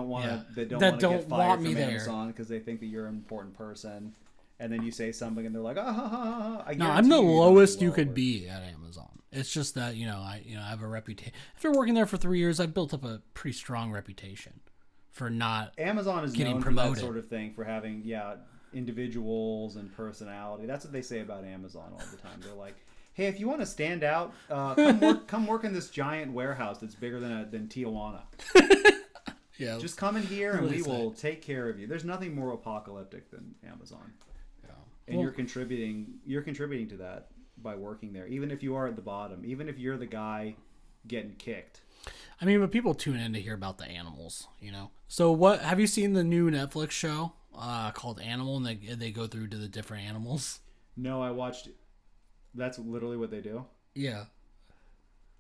want to get want fired me from there. Amazon because they think that you're an important person, and then you say something and they're like, ah, ha, ha, ha. No, I'm the lowest you could be at Amazon. It's just that I have a reputation. After working there for 3 years, I've built up a pretty strong reputation for not Amazon is getting known promoted. for that sort of thing, for having individuals and personality. That's what they say about Amazon all the time. They're like, hey, if you want to stand out, come work in this giant warehouse that's bigger than Tijuana. Yeah, just come in here and we will take care of you. There's nothing more apocalyptic than Amazon. Yeah, and you're contributing to that by working there, even if you are at the bottom, even if you're the guy getting kicked. I mean, but people tune in to hear about the animals, you know. So, what have you seen the new Netflix show called Animal, and they go through to the different animals? No, I watched. That's literally what they do. Yeah.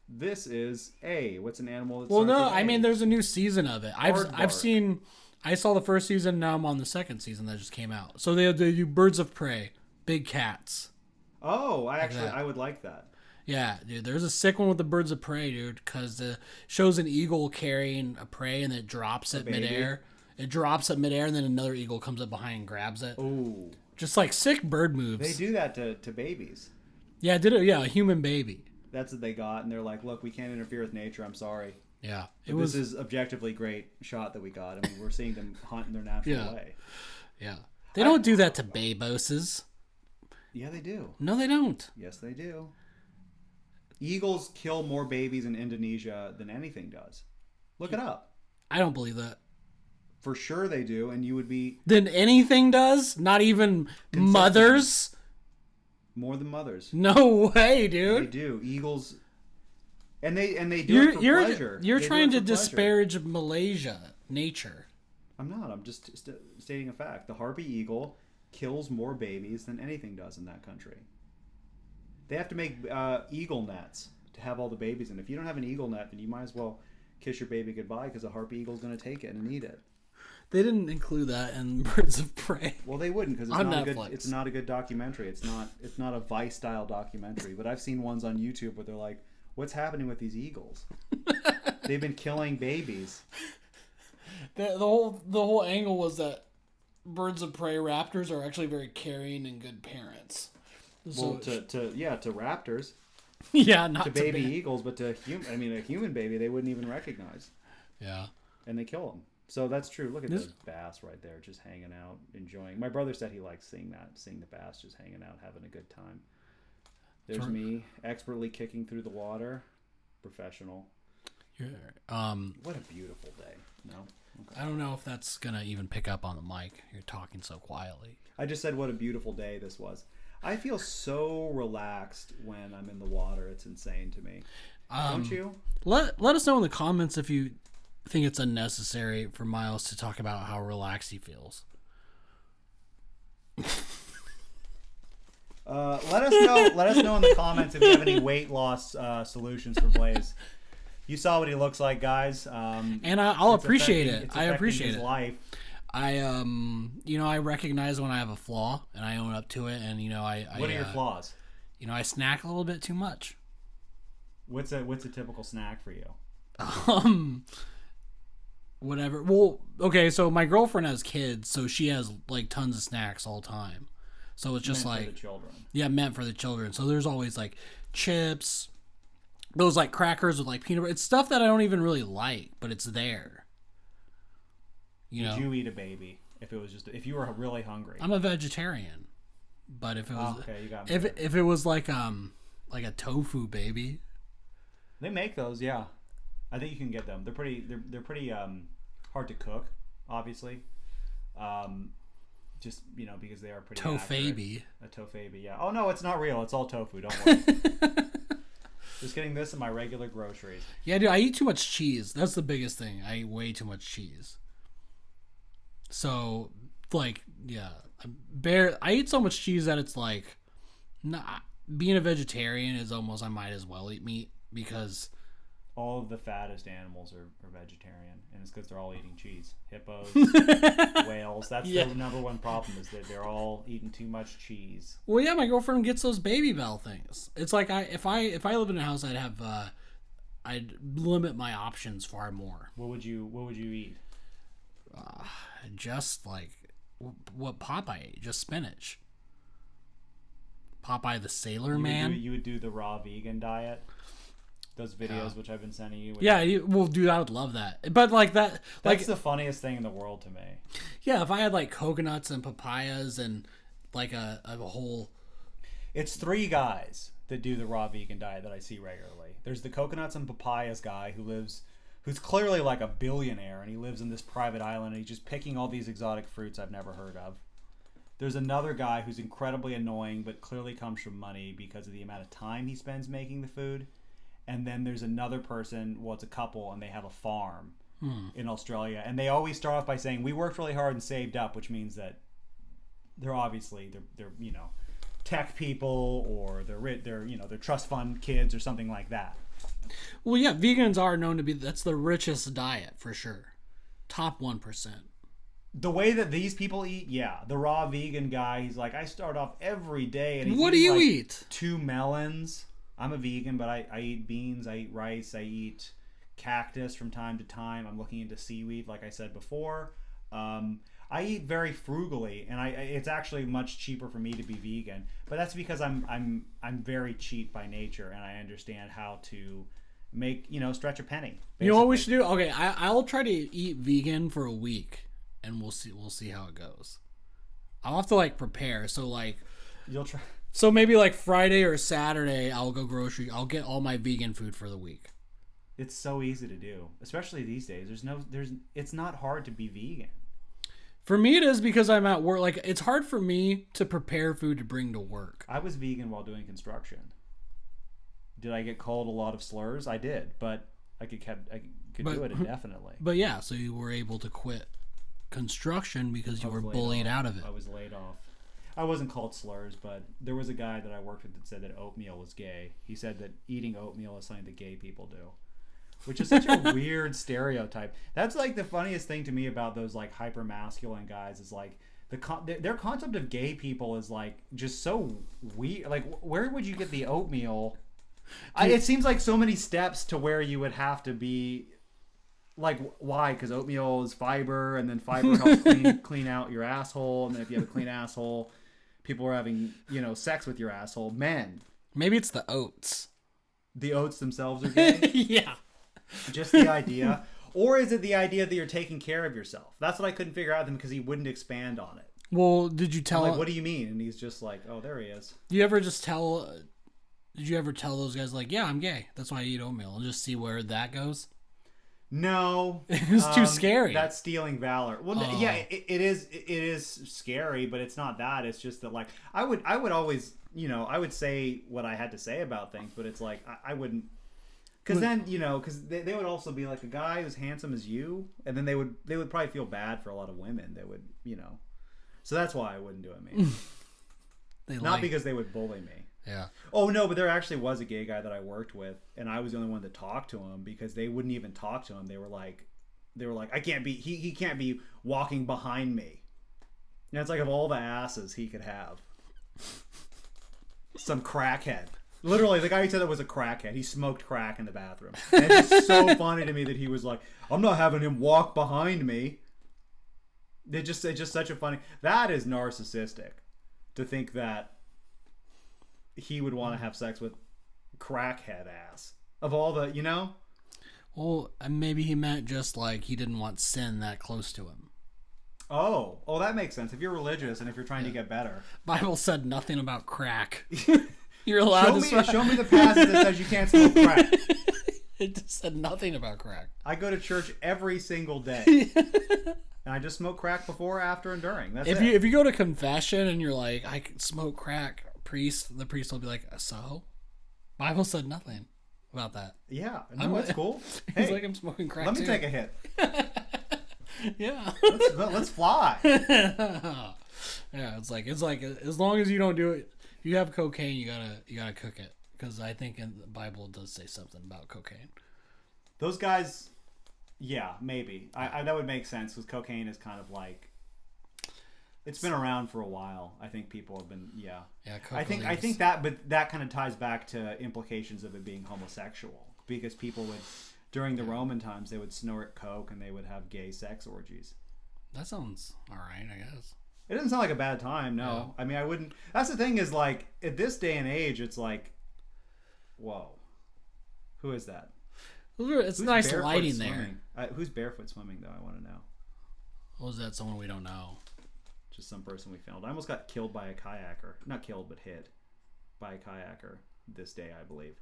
This is what's an animal? That well, no, I mean, there's a new season of it. I've seen. I saw the first season. Now I'm on the second season that just came out. So they do birds of prey, big cats. Oh, I would like that. Yeah, dude, there's a sick one with the birds of prey, dude, because it shows an eagle carrying a prey and it drops it midair. It drops it midair, and then another eagle comes up behind and grabs it. Ooh. Just like sick bird moves. They do that to babies. Yeah, a human baby. That's what they got, and they're like, look, we can't interfere with nature, I'm sorry. Yeah. This is objectively great shot that we got. I mean, we're seeing them hunt in their natural way. Yeah. They don't do that to baboses. Yeah, they do. No, they don't. Yes, they do. Eagles kill more babies in Indonesia than anything does. Look it up. I don't believe that. For sure they do, and you would be... Than anything does? Not even mothers? More than mothers. No way, dude. They do. Eagles... And they do it for pleasure. You're trying to disparage Malaysia, nature. I'm not. I'm just stating a fact. The harpy eagle kills more babies than anything does in that country. They have to make eagle nets to have all the babies in. If you don't have an eagle net, then you might as well kiss your baby goodbye, because a harpy eagle's going to take it and eat it. They didn't include that in Birds of Prey. Well, they wouldn't, because it's not a good documentary. It's not a Vice style documentary. But I've seen ones on YouTube where they're like, "What's happening with these eagles? They've been killing babies." The whole angle was that Birds of Prey raptors are actually very caring and good parents. Well, to raptors. Yeah, not to baby eagles, but to a human baby, they wouldn't even recognize. Yeah. And they kill them. So that's true. Look at those bass right there, just hanging out, enjoying. My brother said he likes seeing the bass just hanging out, having a good time. There's me, expertly kicking through the water, professional. What a beautiful day. No? Okay. I don't know if that's going to even pick up on the mic. You're talking so quietly. I just said what a beautiful day this was. I feel so relaxed when I'm in the water. It's insane to me. Don't you? Let us know in the comments if you think it's unnecessary for Myles to talk about how relaxed he feels. Let us know in the comments if you have any weight loss solutions for Blaze. You saw what he looks like, guys. And I'll appreciate it. I appreciate his life. I recognize when I have a flaw, and I own up to it. And what are your flaws? I snack a little bit too much. What's a typical snack for you? Whatever. Well, okay. So my girlfriend has kids, so she has like tons of snacks all the time. So it's just meant for the children. Yeah, meant for the children. So there's always like chips, those like crackers with like peanut butter. It's stuff that I don't even really like, but it's there. Would you eat a baby if you were really hungry? I'm a vegetarian, but if it was you got me if it was like a tofu baby, they make those. Yeah, I think you can get them. They're pretty hard to cook, obviously. Just because they are pretty tofabi. A tofabi, yeah. Oh no, it's not real. It's all tofu. Don't worry. Just getting this in my regular groceries. Yeah, dude, I eat too much cheese. That's the biggest thing. I eat way too much cheese. So, like, yeah, I eat so much cheese that it's like, being a vegetarian is almost I might as well eat meat because All of the fattest animals are vegetarian, and it's because they're all eating cheese. Hippos, whales. That's the number one problem, is that they're all eating too much cheese. Well, yeah, my girlfriend gets those Baby Bell things. It's like if I lived in a house, I'd limit my options far more. What would you eat? Just like what Popeye ate, just spinach. Popeye the Sailor Man. You would do the raw vegan diet. Those videos which I've been sending you. Well, dude, I would love that. But like that, that's the funniest thing in the world to me. Yeah, if I had like coconuts and papayas and like a whole. It's 3 guys that do the raw vegan diet that I see regularly. There's the coconuts and papayas guy who's clearly like a billionaire, and he lives in this private island, and he's just picking all these exotic fruits I've never heard of. There's another guy who's incredibly annoying, but clearly comes from money because of the amount of time he spends making the food. And then there's another person, well, it's a couple, and they have a farm in Australia. And they always start off by saying, we worked really hard and saved up, which means that they're obviously, they're tech people, or they're trust fund kids or something like that. Well, yeah, vegans are known to be, that's the richest diet for sure. Top 1%. The way that these people eat, yeah. The raw vegan guy, he's like, I start off every day. And he's what do you eat? 2 melons. I'm a vegan, but I eat beans, I eat rice, I eat cactus from time to time. I'm looking into seaweed, like I said before. I eat very frugally, and it's actually much cheaper for me to be vegan. But that's because I'm very cheap by nature, and I understand how to make stretch a penny. Basically. You know what we should do? Okay, I'll try to eat vegan for a week, and we'll see how it goes. I'll have to like prepare. So like you'll try. So maybe like Friday or Saturday, I'll go grocery. I'll get all my vegan food for the week. It's so easy to do, especially these days. It's not hard to be vegan. For me, it is because I'm at work. Like, it's hard for me to prepare food to bring to work. I was vegan while doing construction. Did I get called a lot of slurs? I did, but I could do it indefinitely. But yeah, so you were able to quit construction because you were bullied out of it. I was laid off. I wasn't called slurs, but there was a guy that I worked with that said that oatmeal was gay. He said that eating oatmeal is something that gay people do, which is such a weird stereotype. That's like the funniest thing to me about those like hyper masculine guys is like their concept of gay people is like just so weird. Like, where would you get the oatmeal? It seems like so many steps to where you would have to be. Like, why? Because oatmeal is fiber, and then fiber helps clean out your asshole, and then if you have a clean asshole, people are having, sex with your asshole. Men. Maybe it's the oats. The oats themselves are gay? Yeah. Just the idea. Or is it the idea that you're taking care of yourself? That's what I couldn't figure out with him, because he wouldn't expand on it. Well, did you tell him? What do you mean? And he's just like, oh, there he is. Did you ever tell those guys, like, yeah, I'm gay, that's why I eat oatmeal, and just see where that goes? No, it was too scary. That's stealing valor. Well, yeah, it is scary, but it's not that. It's just that, like, I would always, I would say what I had to say about things, but it's like I wouldn't, because then because they would also be like, a guy who's handsome as you, and then they would probably feel bad for a lot of women. They would, so that's why I wouldn't do it, maybe. Not because they would bully me. Yeah. Oh no, but there actually was a gay guy that I worked with, and I was the only one that talked to him, because they wouldn't even talk to him. They were like, I can't be, he can't be walking behind me. And it's like, of all the asses he could have, some crackhead. Literally, the guy who said it was a crackhead. He smoked crack in the bathroom. And it's just so funny to me that he was like, I'm not having him walk behind me. It's just such a funny. That is narcissistic, to think that he would want to have sex with crackhead ass. Of all the, Well, maybe he meant just like he didn't want sin that close to him. Oh, that makes sense. If you're religious and if you're trying to get better. Bible said nothing about crack. You're allowed show me the passage that says you can't smoke crack. It just said nothing about crack. I go to church every single day. And I just smoke crack before, after, and during. That's it. If you go to confession and you're like, I can smoke crack, the priest will be like, so? Bible said nothing about that. Yeah, no, that's cool. He's like, I'm smoking crack. Let me take a hit. Yeah. Let's fly. Yeah, it's like as long as you don't do it, if you have cocaine, you gotta cook it, because I think in the Bible it does say something about cocaine. Those guys, yeah, maybe. I that would make sense because cocaine is kind of like, it's been around for a while. I think people have been, yeah. Yeah, I think that, but that kind of ties back to implications of it being homosexual because people would, during the Roman times, they would snort coke and they would have gay sex orgies. That sounds all right, I guess. It doesn't sound like a bad time, no. Yeah. I mean, I wouldn't. That's the thing is, like, at this day and age, it's like, whoa, who is that? It's Who's nice lighting there. Who's barefoot swimming, though? I want to know. Or is that someone we don't know? Just some person we found. I almost got killed by a kayaker. Not killed, but hit by a kayaker this day, I believe.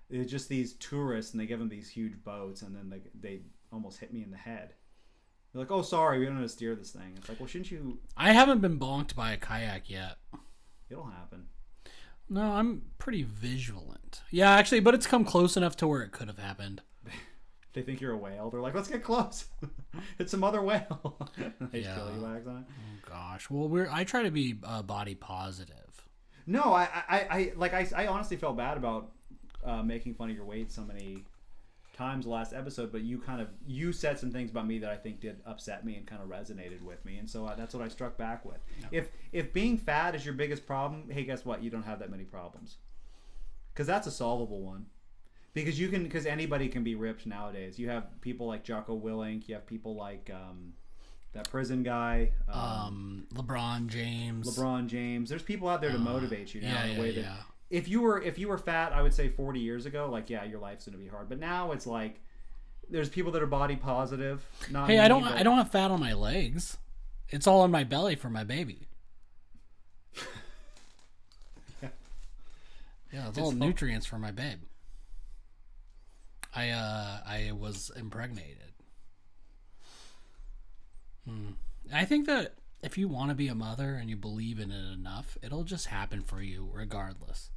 It's just these tourists, and they give them these huge boats, and then they almost hit me in the head. They're like, oh, sorry, we don't know how to steer this thing. It's like, well, shouldn't you... I haven't been bonked by a kayak yet. It'll happen. No, I'm pretty vigilant. Yeah, actually, but it's come close enough to where it could have happened. They think you're a whale. They're like, let's get close. It's some other whale. They just kill you by accident. Oh gosh. Well, I try to be body positive. No, I honestly felt bad about making fun of your weight so many times last episode, but you said some things about me that I think did upset me and kind of resonated with me, and so that's what I struck back with. No. If being fat is your biggest problem, hey, guess what? You don't have that many problems, because that's a solvable one. Because anybody can be ripped nowadays. You have people like Jocko Willink. You have people like that prison guy. LeBron James. There's people out there to motivate you now in a way that if you were fat, I would say 40 years ago, like, yeah, your life's gonna be hard. But now it's like there's people that are body positive. I don't have fat on my legs. It's all on my belly for my baby. Yeah, it's all nutrients for my babe. I was impregnated. I think that if you want to be a mother and you believe in it enough, it'll just happen for you regardless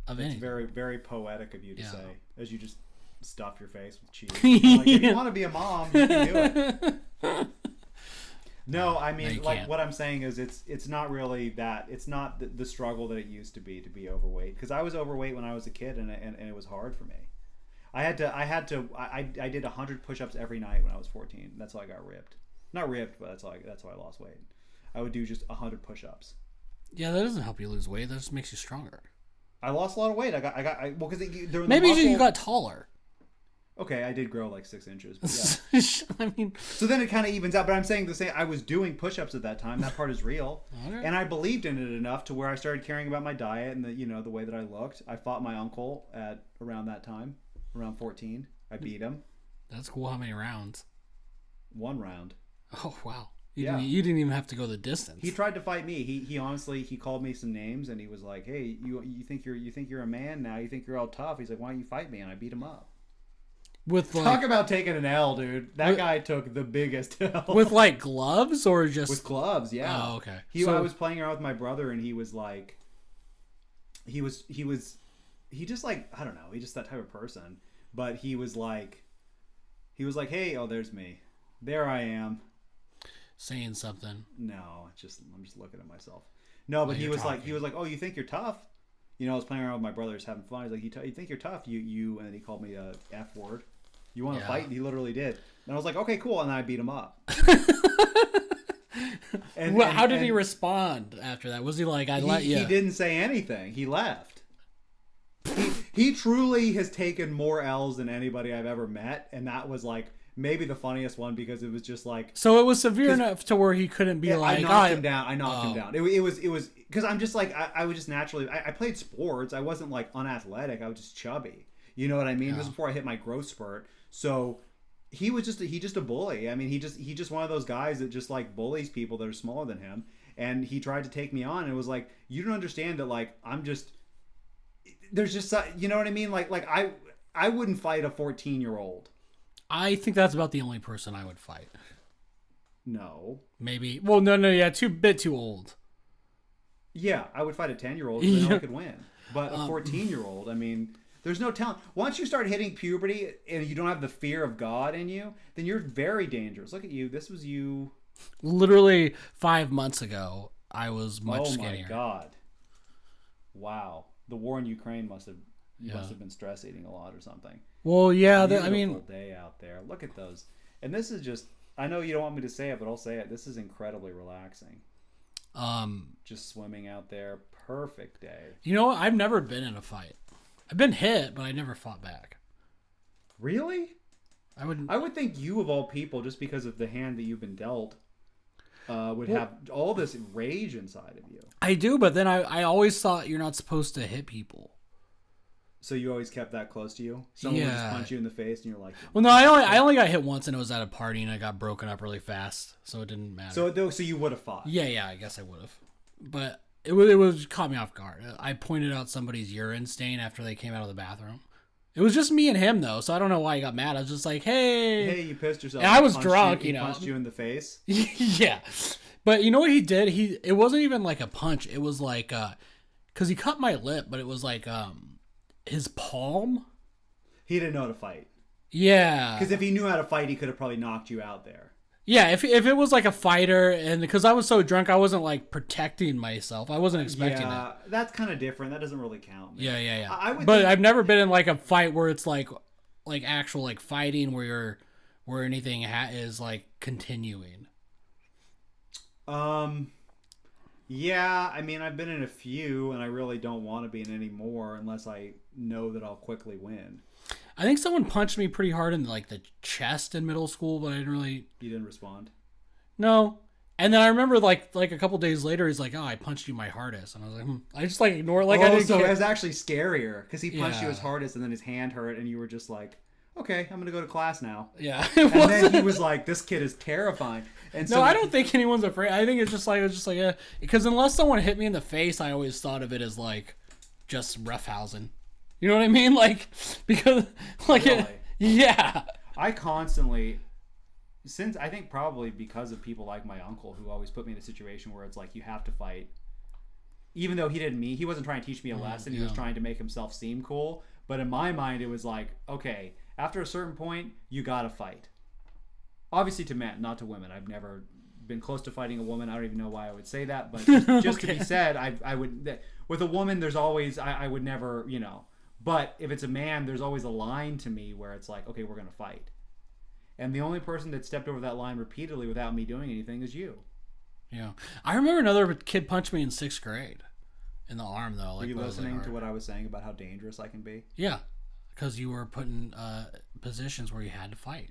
of anything. It's very, very poetic of you to say, as you just stuff your face with cheese. Like, if you want to be a mom, you can do it. No, I mean, like, what I'm saying is it's not really that. It's not the struggle that it used to be overweight. Because I was overweight when I was a kid, and it was hard for me. I did 100 push-ups every night when I was 14. That's how I got ripped. Not ripped, but that's how I lost weight. I would do just 100 push-ups. Yeah, that doesn't help you lose weight. That just makes you stronger. I lost a lot of weight. Because maybe you got taller. Okay, I did grow like 6 inches. But yeah. I mean, so then it kind of evens out. But I'm saying I was doing push-ups at that time. That part is real, okay. And I believed in it enough to where I started caring about my diet and the way that I looked. I fought my uncle at around that time, around 14. I beat him. That's cool. How many rounds? 1 round. Oh wow! You didn't even have to go the distance. He tried to fight me. He honestly called me some names and he was like, "Hey, you think you're a man now? You think you're all tough?" He's like, "Why don't you fight me?" And I beat him up. Talk about taking an L, dude. That guy took the biggest L. With like gloves or just with gloves? Yeah. Oh, okay. I was playing around with my brother and he was like, he just like, I don't know, he's just that type of person. But he was like, hey, oh, there's me. There I am. Saying something. No, I'm just looking at myself. No, but he was like, oh, you think you're tough? I was playing around with my brother, just having fun. He's like, you think you're tough? You, and then he called me a F word. You want to fight? And he literally did. And I was like, okay, cool. And then I beat him up. How did he respond after that? Was he like, He didn't say anything. He left. He truly has taken more L's than anybody I've ever met. And that was like maybe the funniest one because it was just like. So it was severe enough to where he couldn't be like. I knocked him down. It was because I'm just like, I was just naturally, I played sports. I wasn't like unathletic. I was just chubby. You know what I mean? This was before I hit my growth spurt. So he just a bully. I mean, he just one of those guys that just like bullies people that are smaller than him. And he tried to take me on and it was like, you don't understand that like, there's just, you know what I mean? Like I wouldn't fight a 14-year-old. I think that's about the only person I would fight. No. Maybe. Well, no, yeah, bit too old. Yeah, I would fight a 10-year-old because I know I could win. But a 14-year-old, I mean, there's no talent. Once you start hitting puberty and you don't have the fear of God in you, then you're very dangerous. Look at you. This was you. Literally 5 months ago, I was much skinnier. Oh my God. Wow. The war in Ukraine must have been stress eating a lot or something. Well, yeah, Beautiful day out there. Look at those. And this is just, I know you don't want me to say it, but I'll say it. This is incredibly relaxing. Just swimming out there. Perfect day. You know what? I've never been in a fight. I've been hit, but I never fought back. Really? I would think you, of all people, just because of the hand that you've been dealt, would have all this rage inside of you. I do, but then I always thought you're not supposed to hit people. So you always kept that close to you? Someone would just punch you in the face and you're like... Well, no, I only got hit once and it was at a party and I got broken up really fast, so it didn't matter. So you would have fought? Yeah, I guess I would have. But it was caught me off guard. I pointed out somebody's urine stain after they came out of the bathroom. It was just me and him, though, so I don't know why he got mad. I was just like, hey. Hey, you pissed yourself. And I was drunk, He punched you in the face? Yeah. But you know what he did? It wasn't even like a punch. It was like, because he cut my lip, but it was like his palm. He didn't know how to fight. Yeah. Because if he knew how to fight, he could have probably knocked you out there. Yeah, if it was like a fighter, and because I was so drunk, I wasn't like protecting myself. I wasn't expecting that. That's kind of different. That doesn't really count. Man. Yeah. I've never been in like a fight where it's like actual like fighting where anything is like continuing. Yeah, I mean, I've been in a few, and I really don't want to be in any more unless I know that I'll quickly win. I think someone punched me pretty hard in like the chest in middle school, but I didn't really... You didn't respond? No. And then I remember like a couple days later, he's like, "Oh, I punched you my hardest," and I was like, I just like ignored. Like, I didn't so care. it was actually scarier because he punched you his hardest, and then his hand hurt, and you were just like, "Okay, I'm gonna go to class now." Yeah. And then he was like, "This kid is terrifying." And so no, I don't think anyone's afraid. I think it's just like yeah. Because unless someone hit me in the face, I always thought of it as like just roughhousing. You know what I mean? Like because like really? Yeah. I constantly, since I think probably because of people like my uncle who always put me in a situation where it's like you have to fight, even though he wasn't trying to teach me a lesson. He was trying to make himself seem cool. But in my mind, it was like, okay, after a certain point, you gotta fight. Obviously to men, not to women. I've never been close to fighting a woman. I don't even know why I would say that, but just Okay. to be said, I would. With a woman, there's always I would never, you know. But if it's a man, there's always a line to me where it's like, okay, we're gonna fight. And the only person that stepped over that line repeatedly without me doing anything is you. Yeah, I remember another kid punched me in 6th grade in the arm though. Like, were you listening to what I was saying about how dangerous I can be? Yeah, because you were put in positions where you had to fight.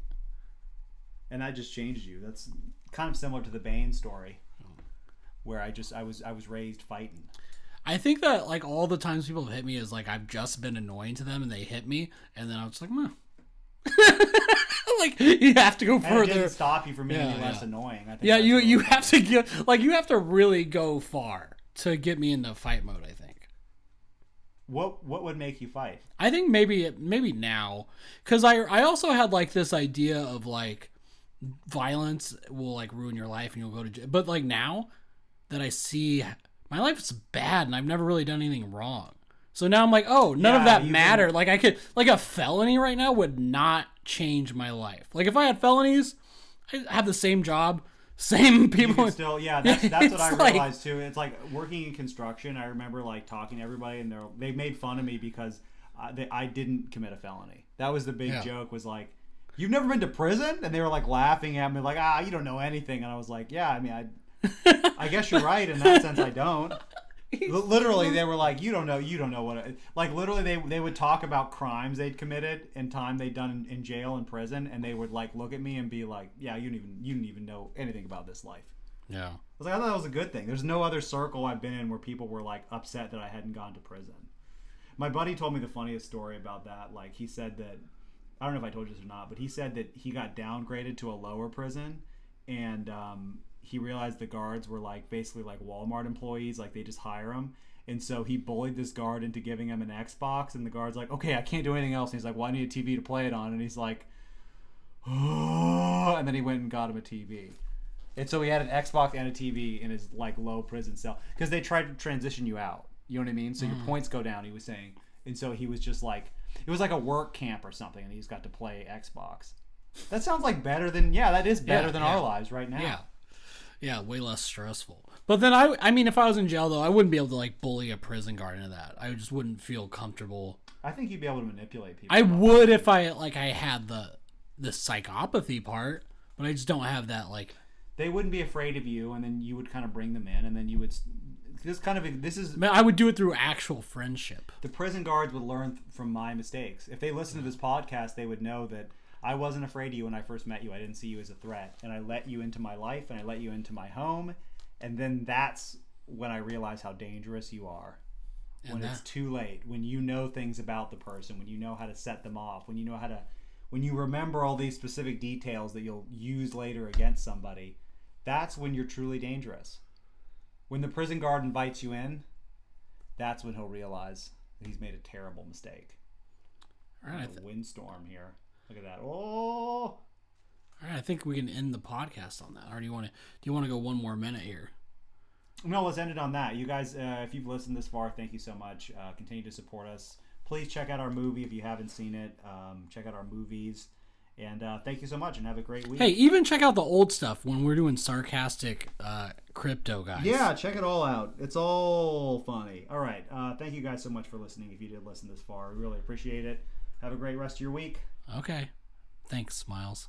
And that just changed you. That's kind of similar to the Bane story, where I was raised fighting. I think that like all the times people have hit me is like I've just been annoying to them and they hit me, and then I was like, meh. Like you have to go further. And it didn't stop you from being any less annoying. I think you have to get like you have to really go far to get me into fight mode. I think. What would make you fight? I think maybe now, because I also had like this idea of like violence will like ruin your life and you'll go to jail. But like now that I see my life is bad and I've never really done anything wrong. So now I'm like, oh, none of that mattered. Like I could, like a felony right now would not change my life. Like if I had felonies, I have the same job, same people. Still, yeah, that's what I realized too. It's like working in construction. I remember like talking to everybody and they made fun of me because I didn't commit a felony. That was the big joke was like, you've never been to prison? And they were like laughing at me like, you don't know anything. And I was like, yeah, I mean, I guess you're right in that sense. I don't. Literally, they were like, you don't know what. Like literally, they would talk about crimes they'd committed and time they'd done in jail and prison, and they would like look at me and be like, yeah, you didn't even know anything about this life. Yeah. I was like, I thought that was a good thing. There's no other circle I've been in where people were like upset that I hadn't gone to prison. My buddy told me the funniest story about that. Like he said that, I don't know if I told you this or not, but he said that he got downgraded to a lower prison, and he realized the guards were like basically like Walmart employees, like they just hire them. And so he bullied this guard into giving him an Xbox, and the guard's like, okay, I can't do anything else. And he's like, well, I need a TV to play it on. And he's like, oh, and then he went and got him a TV. And so he had an Xbox and a TV in his like low prison cell because they tried to transition you out. You know what I mean? So your points go down, he was saying. And so he was just like, it was like a work camp or something, and he's got to play Xbox. That sounds like better than, that is better than our lives right now. Yeah. Yeah, way less stressful. But then I mean, if I was in jail though, I wouldn't be able to like bully a prison guard into that. I just wouldn't feel comfortable. I think you'd be able to manipulate people. I would if I had the psychopathy part, but I just don't have that like. They wouldn't be afraid of you, and then you would kind of bring them in, and then you would. I would do it through actual friendship. The prison guards would learn from my mistakes. If they listened to this podcast, they would know that I wasn't afraid of you when I first met you. I didn't see you as a threat, and I let you into my life, and I let you into my home, and then that's when I realized how dangerous you are. When it's too late, when you know things about the person, when you know how to set them off, when you remember all these specific details that you'll use later against somebody, that's when you're truly dangerous. When the prison guard invites you in, that's when he'll realize that he's made a terrible mistake. All right, a windstorm here. Look at that. Oh! All right, I think we can end the podcast on that. Or do you want to go one more minute here? No, let's end it on that. You guys, if you've listened this far, thank you so much. Continue to support us. Please check out our movie if you haven't seen it. Check out our movies. And thank you so much, and have a great week. Hey, even check out the old stuff when we're doing sarcastic crypto guys. Yeah, check it all out. It's all funny. All right. Thank you guys so much for listening. If you did listen this far, we really appreciate it. Have a great rest of your week. Okay. Thanks, Myles.